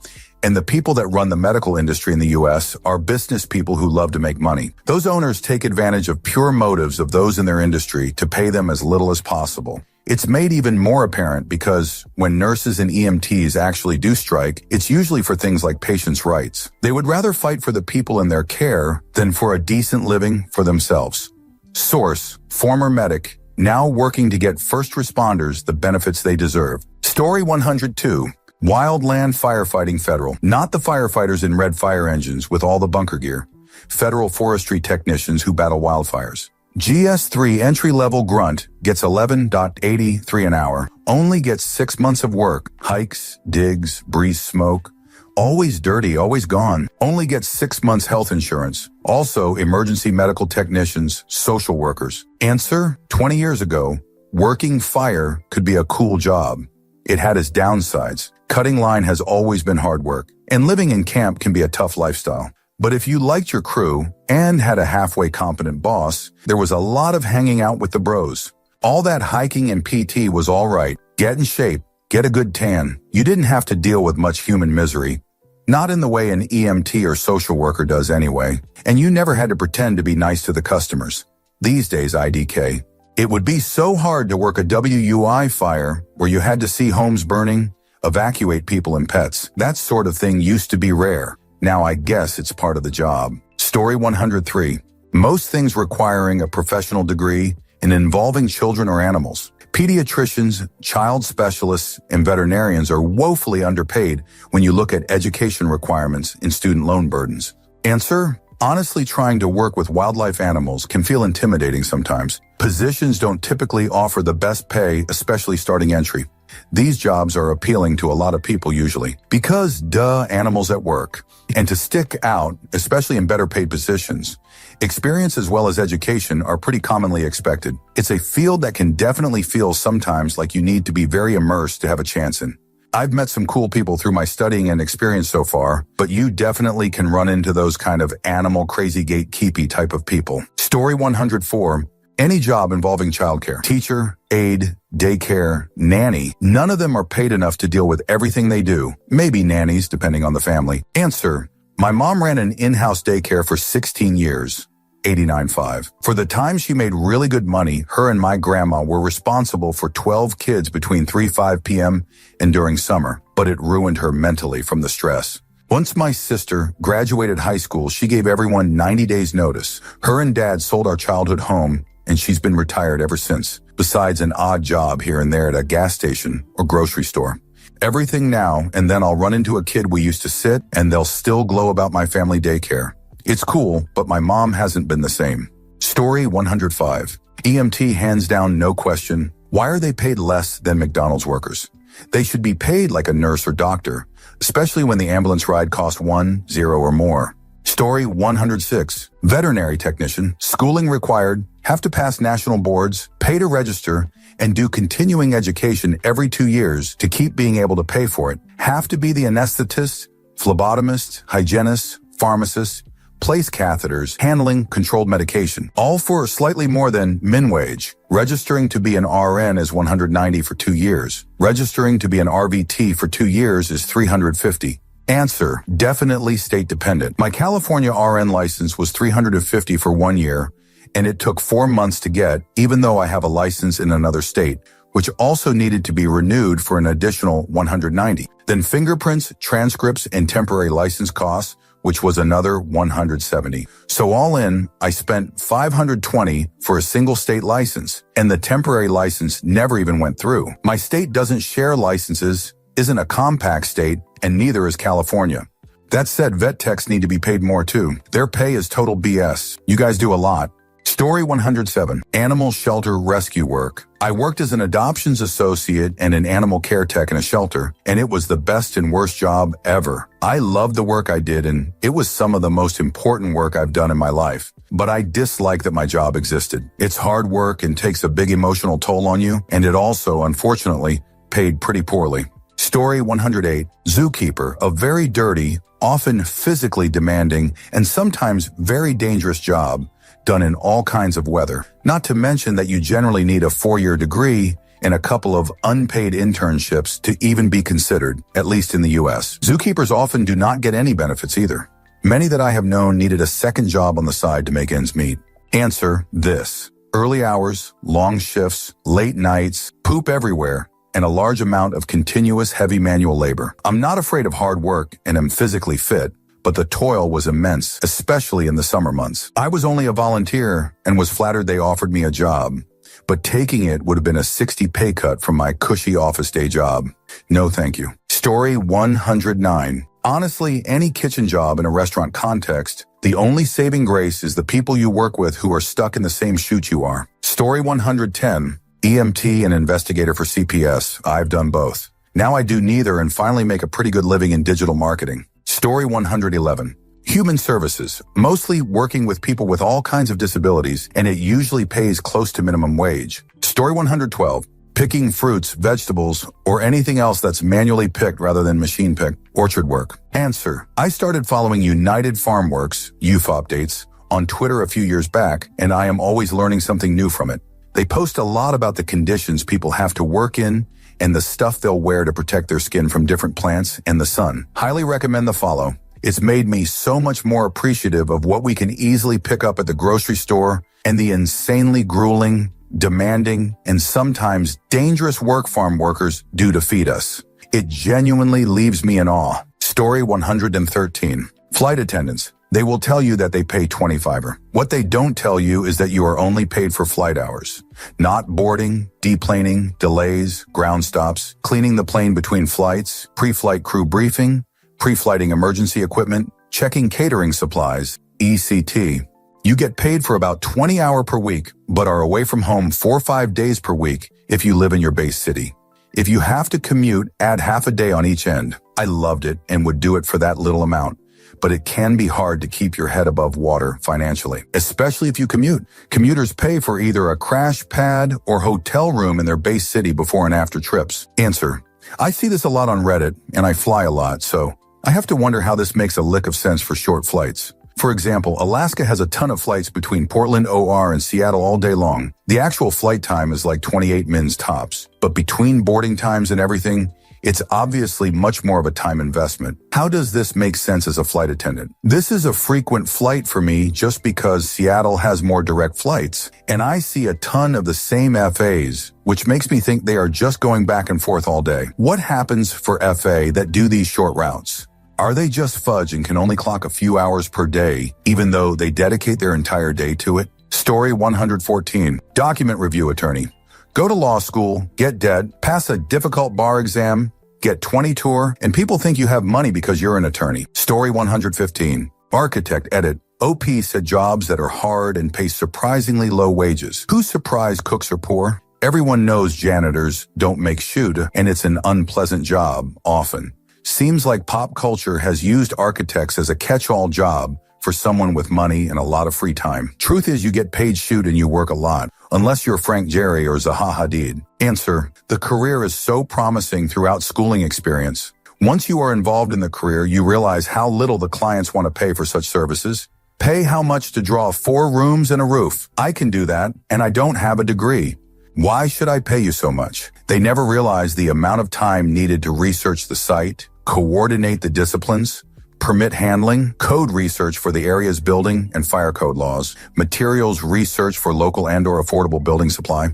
and the people that run the medical industry in the U.S. are business people who love to make money. Those owners take advantage of pure motives of those in their industry to pay them as little as possible. It's made even more apparent because when nurses and EMTs actually do strike, it's usually for things like patients' rights. They would rather fight for the people in their care than for a decent living for themselves. Source, former medic, now working to get first responders the benefits they deserve. Story 102. Wildland firefighting federal. Not the firefighters in red fire engines with all the bunker gear. Federal forestry technicians who battle wildfires. GS3 entry-level grunt gets $11.83 an hour, only gets 6 months of work, hikes, digs, breathes smoke, always dirty, always gone, only gets 6 months health insurance, also emergency medical technicians, social workers. Answer, 20 years ago, working fire could be a cool job. It had its downsides. Cutting line has always been hard work, and living in camp can be a tough lifestyle. But if you liked your crew and had a halfway competent boss, there was a lot of hanging out with the bros. All that hiking and PT was all right. Get in shape, get a good tan. You didn't have to deal with much human misery. Not in the way an EMT or social worker does anyway. And you never had to pretend to be nice to the customers. These days, IDK. It would be so hard to work a WUI fire where you had to see homes burning, evacuate people and pets. That sort of thing used to be rare. Now I guess it's part of the job. Story 103. Most things requiring a professional degree and involving children or animals. Pediatricians, child specialists, and veterinarians are woefully underpaid when you look at education requirements and student loan burdens. Answer. Honestly, trying to work with wildlife animals can feel intimidating sometimes. Positions don't typically offer the best pay, especially starting entry. These jobs are appealing to a lot of people usually because, animals at work. And to stick out, especially in better paid positions, experience as well as education are pretty commonly expected. It's a field that can definitely feel sometimes like you need to be very immersed to have a chance in. I've met some cool people through my studying and experience so far, but you definitely can run into those kind of animal crazy gatekeepy type of people. Story 104. Any job involving childcare, teacher, aide, daycare, nanny, none of them are paid enough to deal with everything they do. Maybe nannies, depending on the family. Answer. My mom ran an in-house daycare for 16 years. $89.5. For the time she made really good money, her and my grandma were responsible for 12 kids between 3-5 p.m. and during summer, but it ruined her mentally from the stress. Once my sister graduated high school, she gave everyone 90 days notice. Her and dad sold our childhood home, and she's been retired ever since. besides an odd job here and there at a gas station or grocery store. Everything now, and then I'll run into a kid we used to sit and they'll still glow about my family daycare. It's cool, but my mom hasn't been the same. Story 105. EMT hands down, no question. Why are they paid less than McDonald's workers? They should be paid like a nurse or doctor, especially when the ambulance ride costs $1, $0, or more. Story 106. Veterinary technician, schooling required, have to pass national boards, pay to register, and do continuing education every 2 years to keep being able to pay for it. Have to be the anesthetist, phlebotomist, hygienist, pharmacist, place catheters, handling controlled medication, all for slightly more than min wage. Registering to be an RN is $190 for 2 years. Registering to be an RVT for 2 years is $350. Answer: definitely state dependent. My California RN license was $350 for 1 year, and it took 4 months to get, even though I have a license in another state, which also needed to be renewed for an additional $190. Then fingerprints, transcripts, and temporary license costs, which was another $170. So all in, I spent $520 for a single state license, and the temporary license never even went through. My state doesn't share licenses, isn't a compact state, and neither is California. That said, vet techs need to be paid more too. Their pay is total BS. You guys do a lot. Story 107. Animal shelter rescue work. I worked as an adoptions associate and an animal care tech in a shelter, and it was the best and worst job ever. I loved the work I did, and it was some of the most important work I've done in my life. But I dislike that my job existed. It's hard work and takes a big emotional toll on you, and it also, unfortunately, paid pretty poorly. Story 108. Zookeeper, a very dirty, often physically demanding, and sometimes very dangerous job, done in all kinds of weather. Not to mention that you generally need a 4-year degree and a couple of unpaid internships to even be considered, at least in the US. Zookeepers often do not get any benefits either. Many that I have known needed a second job on the side to make ends meet. Answer: this. Early hours, long shifts, late nights, poop everywhere, and a large amount of continuous heavy manual labor. I'm not afraid of hard work and am physically fit, but the toil was immense, especially in the summer months. I was only a volunteer and was flattered they offered me a job, but taking it would have been a 60 pay cut from my cushy office day job. No thank you. Story 109. Honestly, any kitchen job in a restaurant context, the only saving grace is the people you work with who are stuck in the same chute you are. Story 110. EMT and investigator for CPS. I've done both. Now I do neither and finally make a pretty good living in digital marketing. Story 111. Human services, mostly working with people with all kinds of disabilities, and it usually pays close to minimum wage. Story 112. Picking fruits, vegetables, or anything else that's manually picked rather than machine picked. Orchard work. Answer: I started following United Farm Works, UF updates, on Twitter a few years back, and I am always learning something new from it. They post a lot about the conditions people have to work in and the stuff they'll wear to protect their skin from different plants and the sun. Highly recommend the follow. It's made me so much more appreciative of what we can easily pick up at the grocery store and the insanely grueling, demanding, and sometimes dangerous work farm workers do to feed us. It genuinely leaves me in awe. Story 113. Flight attendants. They will tell you that they pay $25. What they don't tell you is that you are only paid for flight hours, not boarding, deplaning, delays, ground stops, cleaning the plane between flights, pre-flight crew briefing, pre-flighting emergency equipment, checking catering supplies, ECT. You get paid for about 20 hours per week, but are away from home 4 or 5 days per week if you live in your base city. If you have to commute, add half a day on each end. I loved it and would do it for that little amount. But it can be hard to keep your head above water financially, especially if you commute. Commuters pay for either a crash pad or hotel room in their base city before and after trips. Answer: I see this a lot on Reddit, and I fly a lot, so I have to wonder how this makes a lick of sense for short flights. For example, Alaska has a ton of flights between Portland, OR, and Seattle all day long. The actual flight time is like 28 mins tops, but between boarding times and everything, it's obviously much more of a time investment. How does this make sense as a flight attendant? This is a frequent flight for me just because Seattle has more direct flights, and I see a ton of the same FAs, which makes me think they are just going back and forth all day. What happens for FA that do these short routes? Are they just fudge and can only clock a few hours per day, even though they dedicate their entire day to it? Story 114. Document review attorney. Go to law school, get debt, pass a difficult bar exam, get 20 tour, and people think you have money because you're an attorney. Story 115. Architect edit. OP said jobs that are hard and pay surprisingly low wages. Who's surprised cooks are poor? Everyone knows janitors don't make shoot, and it's an unpleasant job, often. Seems like pop culture has used architects as a catch-all job for someone with money and a lot of free time. Truth is, you get paid shoot and you work a lot, unless you're Frank Jerry or Zaha Hadid. Answer: the career is so promising throughout schooling experience. Once you are involved in the career, you realize how little the clients want to pay for such services. Pay how much to draw 4 rooms and a roof. I can do that, and I don't have a degree. Why should I pay you so much? They never realize the amount of time needed to research the site, coordinate the disciplines, permit handling, code research for the area's building and fire code laws, materials research for local and/or affordable building supply,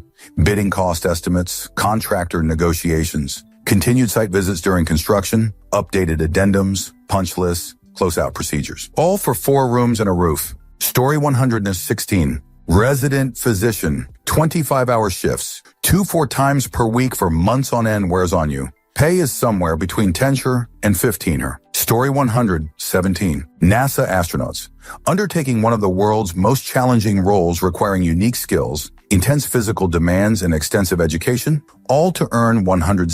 bidding cost estimates, contractor negotiations, continued site visits during construction, updated addendums, punch lists, closeout procedures. All for 4 rooms and a roof. Story 116. Resident physician. 25-hour shifts. 2-4 times per week for months on end wears on you. Pay is somewhere between 10-er and 15-er. Story 117. NASA astronauts. Undertaking one of the world's most challenging roles requiring unique skills, intense physical demands, and extensive education, all to earn 100,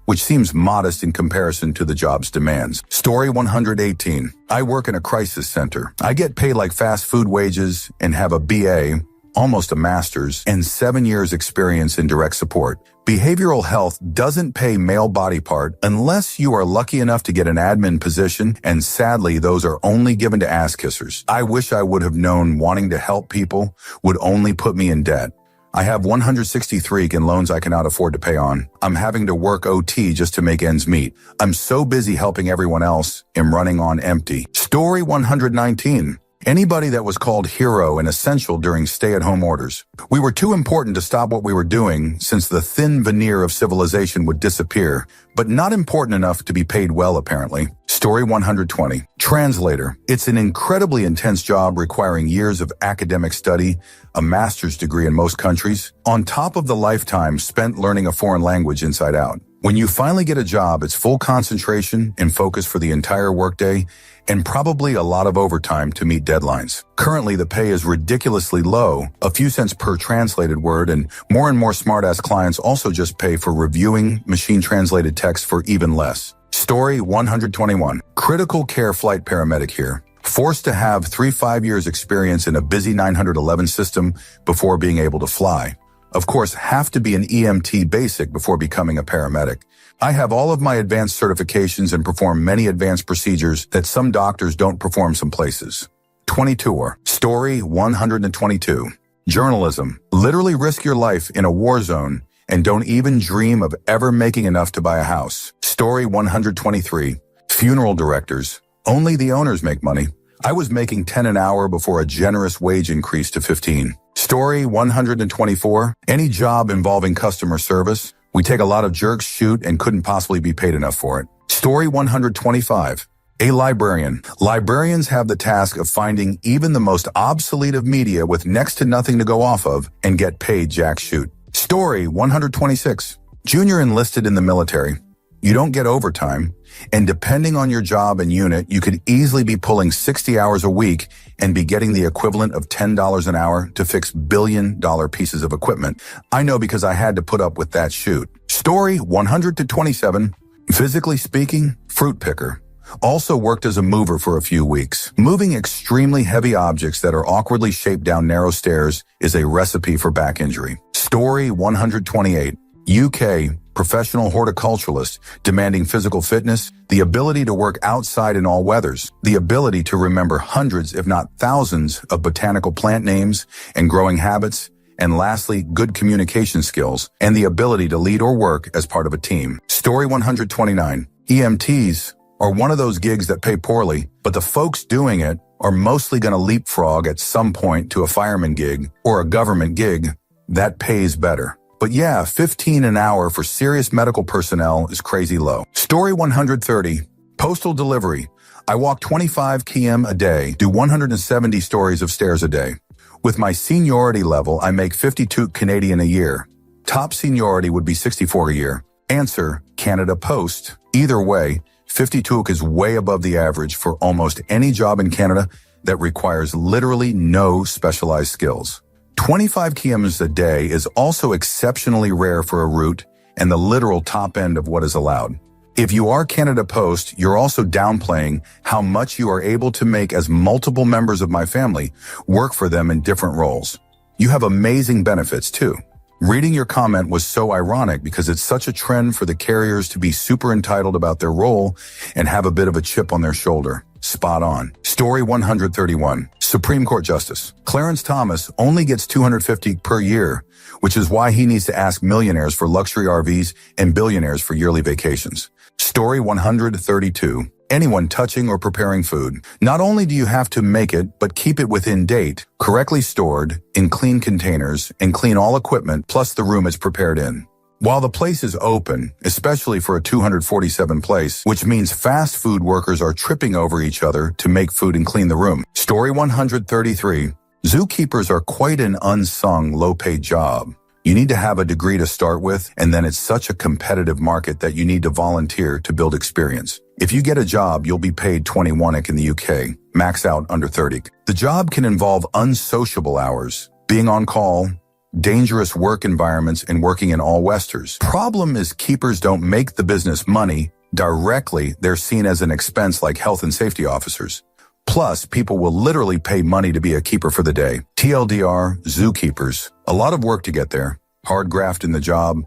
which seems modest in comparison to the job's demands. Story 118. I work in a crisis center. I get paid like fast food wages and have a BA, almost a master's, and 7 years experience in direct support. Behavioral health doesn't pay male body part unless you are lucky enough to get an admin position, and sadly, those are only given to ass kissers. I wish I would have known wanting to help people would only put me in debt. I have 163 in loans I cannot afford to pay on. I'm having to work OT just to make ends meet. I'm so busy helping everyone else, I'm running on empty. Story 119. Anybody that was called hero and essential during stay-at-home orders. We were too important to stop what we were doing since the thin veneer of civilization would disappear, but not important enough to be paid well, apparently. Story 120. Translator. It's an incredibly intense job requiring years of academic study, a master's degree in most countries, on top of the lifetime spent learning a foreign language inside out. When you finally get a job, it's full concentration and focus for the entire workday, and probably a lot of overtime to meet deadlines. Currently, the pay is ridiculously low, a few cents per translated word, and more smart-ass clients also just pay for reviewing machine-translated text for even less. Story 121. Critical care flight paramedic here. Forced to have 3-5 years experience in a busy 911 system before being able to fly. Of course, have to be an EMT basic before becoming a paramedic. I have all of my advanced certifications and perform many advanced procedures that some doctors don't perform some places. 22. Story 122. Journalism. Literally risk your life in a war zone and don't even dream of ever making enough to buy a house. Story 123. Funeral directors. Only the owners make money. I was making 10 an hour before a generous wage increase to 15. Story 124. Any job involving customer service. We take a lot of jerks shoot and couldn't possibly be paid enough for it. Story 125. A librarian. Librarians have the task of finding even the most obsolete of media with next to nothing to go off of and get paid jack shoot. Story 126. Junior enlisted in the military. You don't get overtime, and depending on your job and unit, you could easily be pulling 60 hours a week and be getting the equivalent of $10 an hour to fix billion-dollar pieces of equipment. I know because I had to put up with that shoot. Story 127. Physically speaking, fruit picker. Also worked as a mover for a few weeks. Moving extremely heavy objects that are awkwardly shaped down narrow stairs is a recipe for back injury. Story 128. UK. Professional horticulturalist, demanding physical fitness, the ability to work outside in all weathers, the ability to remember hundreds, if not thousands, of botanical plant names and growing habits, and lastly, good communication skills, and the ability to lead or work as part of a team. Story 129. EMTs are one of those gigs that pay poorly, but the folks doing it are mostly going to leapfrog at some point to a fireman gig or a government gig that pays better. But yeah, 15 an hour for serious medical personnel is crazy low. Story 130. Postal delivery. I walk 25 km a day, do 170 stories of stairs a day. With my seniority level, I make 52 Canadian a year. Top seniority would be 64 a year. Answer, Canada Post. Either way, 52 is way above the average for almost any job in Canada that requires literally no specialized skills. 25 kms a day is also exceptionally rare for a route and the literal top end of what is allowed. If you are Canada Post, you're also downplaying how much you are able to make as multiple members of my family work for them in different roles. You have amazing benefits too. Reading your comment was so ironic because it's such a trend for the carriers to be super entitled about their role and have a bit of a chip on their shoulder. Spot on. Story 131. Supreme Court Justice. Clarence Thomas only gets $250 per year, which is why he needs to ask millionaires for luxury RVs and billionaires for yearly vacations. Story 132. Anyone touching or preparing food. Not only do you have to make it, but keep it within date, correctly stored, in clean containers, and clean all equipment plus the room it's prepared in. While the place is open, especially for a 247 place, which means fast food workers are tripping over each other to make food and clean the room. Story 133. Zookeepers are quite an unsung, low-paid job. You need to have a degree to start with, and then it's such a competitive market that you need to volunteer to build experience. If you get a job, you'll be paid 21 in the UK, max out under 30. The job can involve unsociable hours, being on call, dangerous work environments, and working in all westers. Problem is keepers don't make the business money directly. They're seen as an expense like health and safety officers. Plus, people will literally pay money to be a keeper for the day. TLDR, zookeepers. A lot of work to get there. Hard graft in the job.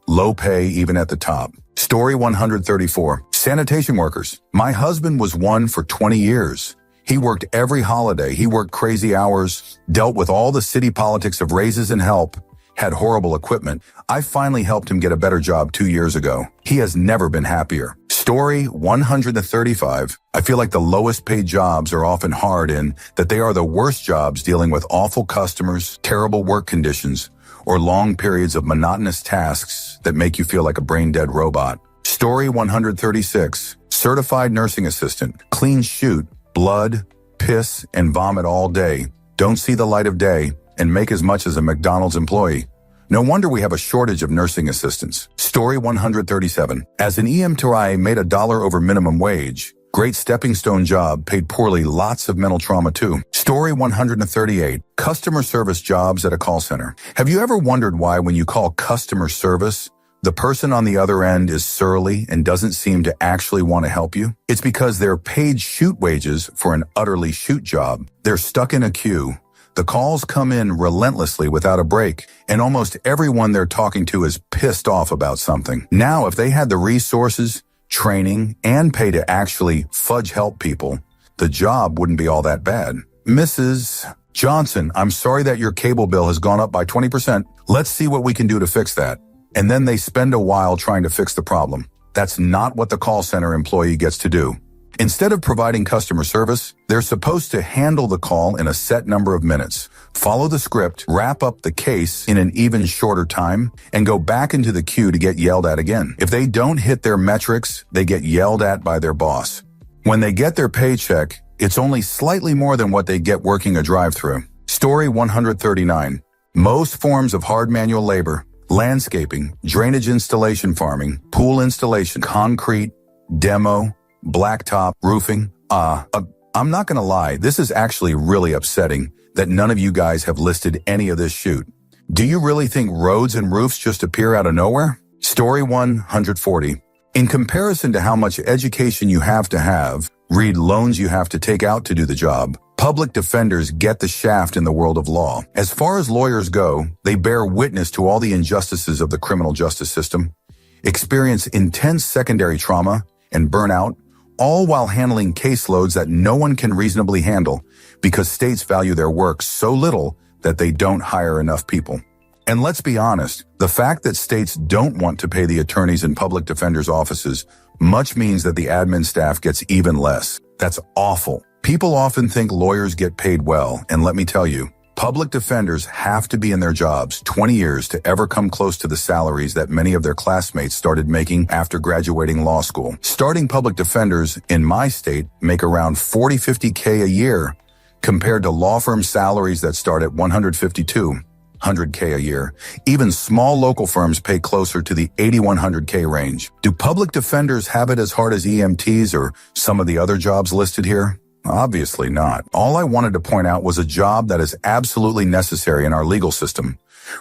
Low pay even at the top. Story 134. Sanitation workers. My husband was one for 20 years. He worked every holiday. He worked crazy hours, dealt with all the city politics of raises and help, had horrible equipment. I finally helped him get a better job 2 years ago. He has never been happier. Story 135. I feel like the lowest paid jobs are often hard in that they are the worst jobs dealing with awful customers, terrible work conditions, or long periods of monotonous tasks that make you feel like a brain-dead robot. Story 136. Certified nursing assistant. Clean chute, blood, piss, and vomit all day. Don't see the light of day and make as much as a McDonald's employee. No wonder we have a shortage of nursing assistants. Story 137. As an EMTI made $1 over minimum wage. Great stepping stone job, paid poorly, lots of mental trauma too. Story 138. Customer service jobs at a call center. Have you ever wondered why when you call customer service, the person on the other end is surly and doesn't seem to actually want to help you? It's because they're paid shoot wages for an utterly shoot job. They're stuck in a queue. The calls come in relentlessly without a break, and almost everyone they're talking to is pissed off about something. Now, if they had the resources, training, and pay to actually fudge help people, the job wouldn't be all that bad. Mrs. Johnson, I'm sorry that your cable bill has gone up by 20%. Let's see what we can do to fix that. And then they spend a while trying to fix the problem. That's not what the call center employee gets to do. Instead of providing customer service, they're supposed to handle the call in a set number of minutes, follow the script, wrap up the case in an even shorter time, and go back into the queue to get yelled at again. If they don't hit their metrics, they get yelled at by their boss. When they get their paycheck, it's only slightly more than what they get working a drive-thru. Story 139. Most forms of hard manual labor, landscaping, drainage installation farming, pool installation, concrete, demo, blacktop, roofing. I'm not gonna lie, this is actually really upsetting that none of you guys have listed any of this shoot. Do you really think roads and roofs just appear out of nowhere? Story 140. In comparison to how much education you have to have, read loans you have to take out to do the job, public defenders get the shaft in the world of law. As far as lawyers go, they bear witness to all the injustices of the criminal justice system, experience intense secondary trauma and burnout, all while handling caseloads that no one can reasonably handle because states value their work so little that they don't hire enough people. And let's be honest, the fact that states don't want to pay the attorneys in public defenders' offices much means that the admin staff gets even less. That's awful. People often think lawyers get paid well, and let me tell you, public defenders have to be in their jobs 20 years to ever come close to the salaries that many of their classmates started making after graduating law school. Starting public defenders in my state make around 40-50K a year compared to law firm salaries that start at 152. 100K a year. Even small local firms pay closer to the 8100K range. Do public defenders have it as hard as EMTs or some of the other jobs listed here? Obviously not. All I wanted to point out was a job that is absolutely necessary in our legal system,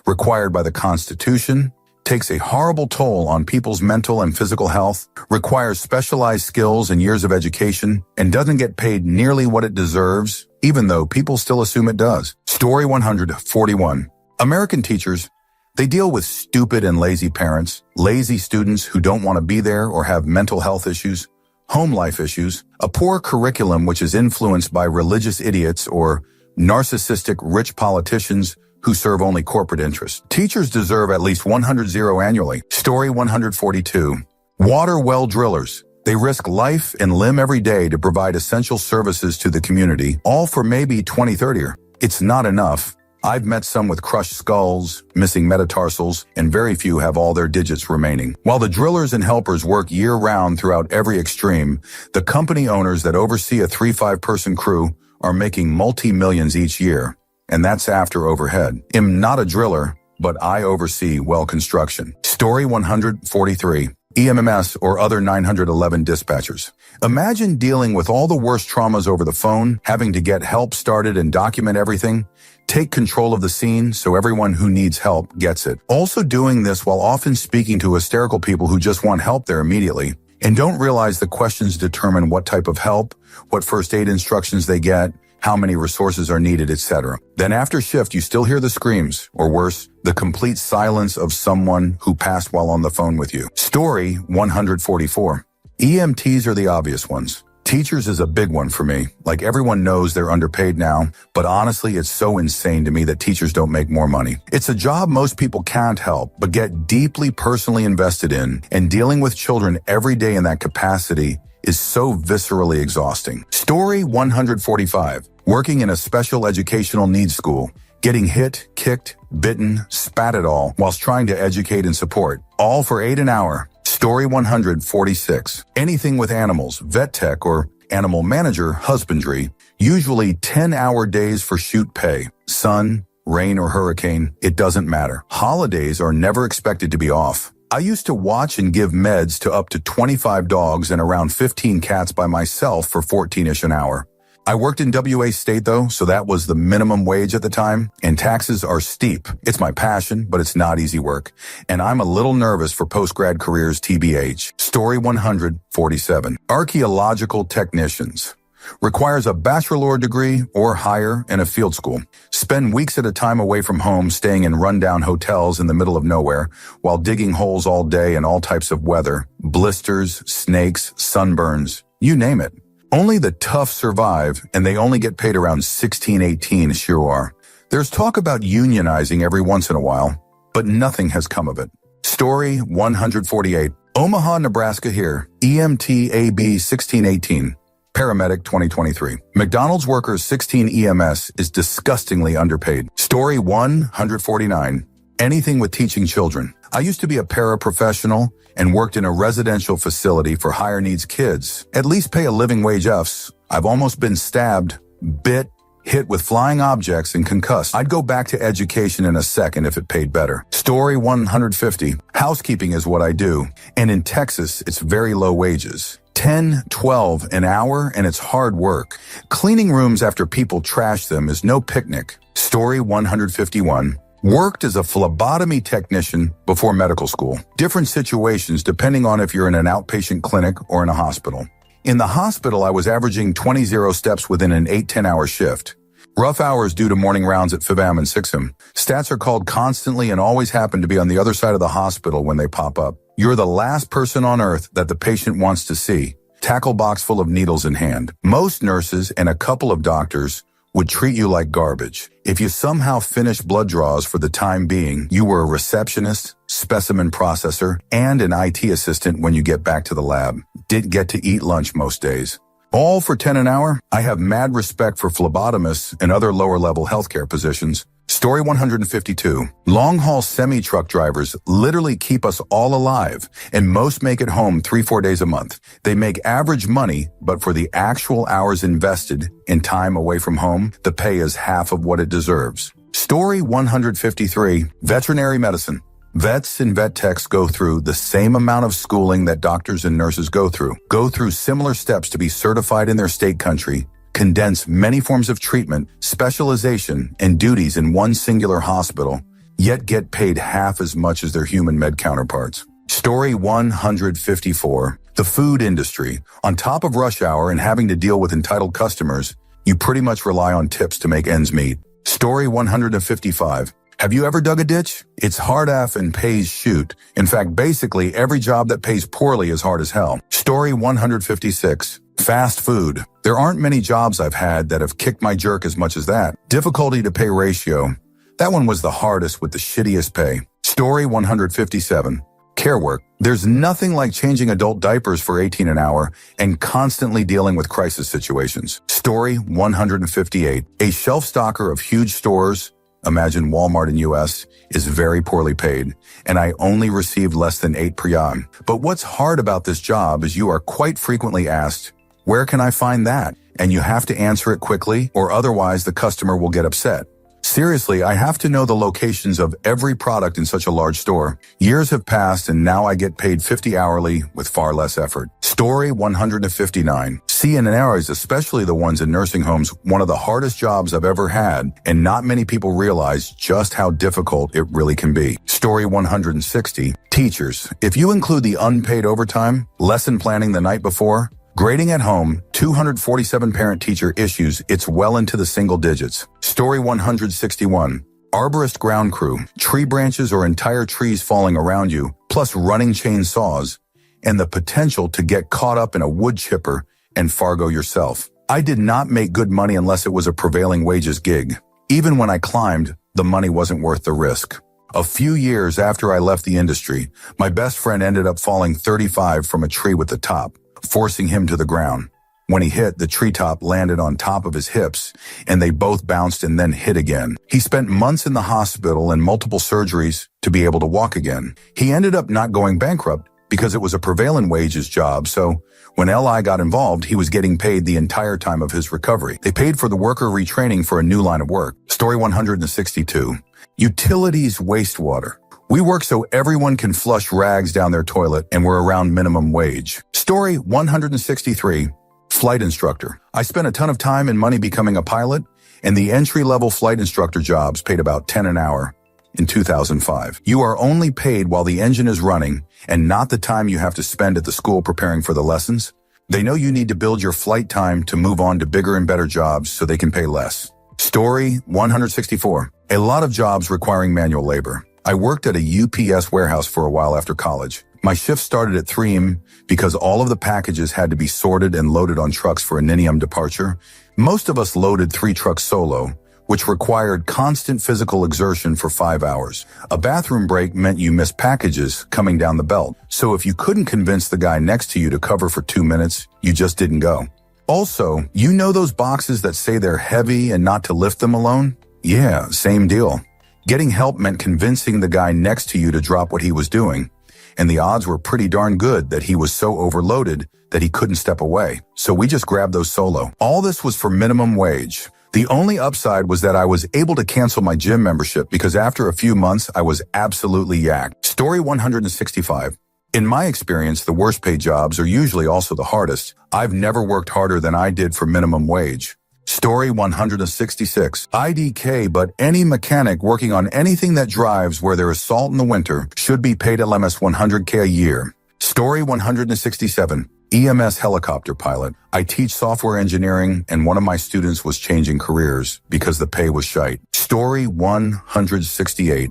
required by the Constitution, takes a horrible toll on people's mental and physical health, requires specialized skills and years of education, and doesn't get paid nearly what it deserves, even though people still assume it does. Story 141. American teachers, they deal with stupid and lazy parents, lazy students who don't want to be there or have mental health issues, home life issues, a poor curriculum which is influenced by religious idiots or narcissistic rich politicians who serve only corporate interests. Teachers deserve at least 100 annually. Story 142. Water well drillers. They risk life and limb every day to provide essential services to the community, all for maybe 20-30. It's not enough. I've met some with crushed skulls, missing metatarsals, and very few have all their digits remaining. While the drillers and helpers work year-round throughout every extreme, the company owners that oversee a 3-5 person crew are making multi-millions each year. And that's after overhead. I'm not a driller, but I oversee well construction. Story 143. EMMS or other 911 dispatchers. Imagine dealing with all the worst traumas over the phone, having to get help started and document everything, take control of the scene so everyone who needs help gets it. Also doing this while often speaking to hysterical people who just want help there immediately and don't realize the questions determine what type of help, what first aid instructions they get, how many resources are needed, etc. Then after shift, you still hear the screams, or worse, the complete silence of someone who passed while on the phone with you. Story 144. EMTs are the obvious ones. Teachers is a big one for me. Like everyone knows they're underpaid now, but honestly, it's so insane to me that teachers don't make more money. It's a job most people can't help, but get deeply personally invested in, and dealing with children every day in that capacity is so viscerally exhausting. Story 145. Working in a special educational needs school, getting hit, kicked, bitten, spat at all, whilst trying to educate and support, all for $8 an hour. Story 146. Anything with animals, vet tech or animal manager, husbandry, usually 10-hour days for shoot pay. Sun, rain or hurricane, it doesn't matter. Holidays are never expected to be off. I used to watch and give meds to up to 25 dogs and around 15 cats by myself for $14-ish an hour. I worked in WA state though, so that was the minimum wage at the time, and taxes are steep. It's my passion, but it's not easy work, and I'm a little nervous for post-grad careers TBH. Story 147. Archaeological technicians. Requires a bachelor degree or higher in a field school. Spend weeks at a time away from home, staying in rundown hotels in the middle of nowhere, while digging holes all day in all types of weather, blisters, snakes, sunburns, you name it. Only the tough survive, and they only get paid around $16-18 sure. There's talk about unionizing every once in a while, but nothing has come of it. Story 148. Omaha, Nebraska here. EMT AB 1618. Paramedic 2023. McDonald's workers 16 EMS is disgustingly underpaid. Story 149. Anything with teaching children. I used to be a paraprofessional and worked in a residential facility for higher needs kids. At least pay a living wage Fs. I've almost been stabbed, bit, hit with flying objects and concussed. I'd go back to education in a second if it paid better. Story 150. Housekeeping is what I do. And in Texas, it's very low wages. 10, 12 an hour, and it's hard work. Cleaning rooms after people trash them is no picnic. Story 151. Worked as a phlebotomy technician before medical school. Different situations depending on if you're in an outpatient clinic or in a hospital. In the hospital, I was averaging 20 steps within an 8-10 hour shift. Rough hours due to morning rounds at FIVAM and 6M. Stats are called constantly and always happen to be on the other side of the hospital when they pop up. You're the last person on earth that the patient wants to see. Tackle box full of needles in hand. Most nurses and a couple of doctors would treat you like garbage. If you somehow finished blood draws for the time being, you were a receptionist, specimen processor, and an IT assistant when you get back to the lab. Didn't get to eat lunch most days. All for 10 an hour? I have mad respect for phlebotomists and other lower-level healthcare positions. Story 152. Long-haul semi-truck drivers literally keep us all alive, and most make it home 3-4 days a month. They make average money, but for the actual hours invested in time away from home, the pay is half of what it deserves. Story 153, veterinary medicine. Vets and vet techs go through the same amount of schooling that doctors and nurses go through similar steps to be certified in their state country, condense many forms of treatment, specialization, and duties in one singular hospital, yet get paid half as much as their human med counterparts. Story 154, the food industry. On top of rush hour and having to deal with entitled customers, you pretty much rely on tips to make ends meet. Story 155, have you ever dug a ditch? It's hard AF and pays shoot. In fact, basically every job that pays poorly is hard as hell. Story 156, fast food. There aren't many jobs I've had that have kicked my jerk as much as that. Difficulty to pay ratio. That one was the hardest with the shittiest pay. Story 157, care work. There's nothing like changing adult diapers for $18 an hour and constantly dealing with crisis situations. Story 158, a shelf stocker of huge stores, imagine Walmart in US, is very poorly paid, and I only received less than 8 per yard. But what's hard about this job is you are quite frequently asked, where can I find that? And you have to answer it quickly, or otherwise the customer will get upset. Seriously, I have to know the locations of every product in such a large store. Years have passed and now I get paid $50 hourly with far less effort. Story 159. CNAs, especially the ones in nursing homes, one of the hardest jobs I've ever had, and not many people realize just how difficult it really can be. Story 160. Teachers. If you include the unpaid overtime, lesson planning the night before, grading at home, 247 parent-teacher issues, it's well into the single digits. Story 161. Arborist ground crew. Tree branches or entire trees falling around you, plus running chainsaws, and the potential to get caught up in a wood chipper and Fargo yourself. I did not make good money unless it was a prevailing wages gig. Even when I climbed, the money wasn't worth the risk. A few years after I left the industry, my best friend ended up falling 35 from a tree with the top, forcing him to the ground. When he hit, the treetop landed on top of his hips, and they both bounced and then hit again. He spent months in the hospital and multiple surgeries to be able to walk again. He ended up not going bankrupt because it was a prevailing wages job, so when LI got involved, he was getting paid the entire time of his recovery. They paid for the worker retraining for a new line of work. Story 162. Utilities wastewater. We work so everyone can flush rags down their toilet, and we're around minimum wage. Story 163. Flight instructor. I spent a ton of time and money becoming a pilot, and the entry-level flight instructor jobs paid about $10 an hour in 2005. You are only paid while the engine is running and not the time you have to spend at the school preparing for the lessons. They know you need to build your flight time to move on to bigger and better jobs so they can pay less. Story 164. A lot of jobs requiring manual labor. I worked at a UPS warehouse for a while after college. My shift started at 3 a.m. because all of the packages had to be sorted and loaded on trucks for a 9 a.m. departure. Most of us loaded 3 trucks solo, which required constant physical exertion for 5 hours. A bathroom break meant you missed packages coming down the belt. So if you couldn't convince the guy next to you to cover for 2 minutes, you just didn't go. Also, you know those boxes that say they're heavy and not to lift them alone? Yeah, same deal. Getting help meant convincing the guy next to you to drop what he was doing. And the odds were pretty darn good that he was so overloaded that he couldn't step away. So we just grabbed those solo. All this was for minimum wage. The only upside was that I was able to cancel my gym membership because after a few months, I was absolutely yacked. Story 165. In my experience, the worst paid jobs are usually also the hardest. I've never worked harder than I did for minimum wage. Story 166. IDK, but any mechanic working on anything that drives where there is salt in the winter should be paid LMS $100K a year. Story 167. EMS helicopter pilot. I teach software engineering, and one of my students was changing careers because the pay was shite. Story 168.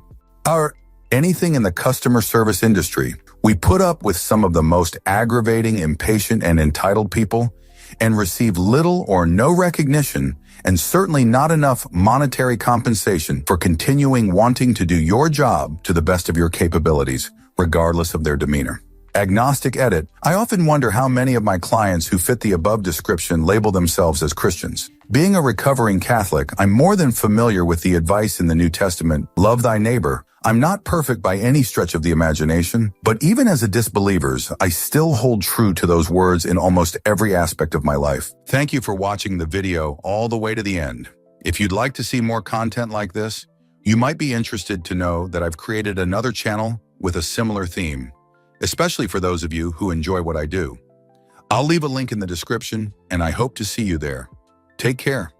Anything in the customer service industry. We put up with some of the most aggravating, impatient, and entitled people, and receive little or no recognition, and certainly not enough monetary compensation for continuing wanting to do your job to the best of your capabilities, regardless of their demeanor. Agnostic edit. I often wonder how many of my clients who fit the above description label themselves as Christians. Being a recovering Catholic, I'm more than familiar with the advice in the New Testament, love thy neighbor. I'm not perfect by any stretch of the imagination, but even as a disbeliever, I still hold true to those words in almost every aspect of my life. Thank you for watching the video all the way to the end. If you'd like to see more content like this, You might be interested to know that I've created another channel with a similar theme, especially for those of you who enjoy what I do. I'll leave a link in the description, and I hope to see you there. Take care.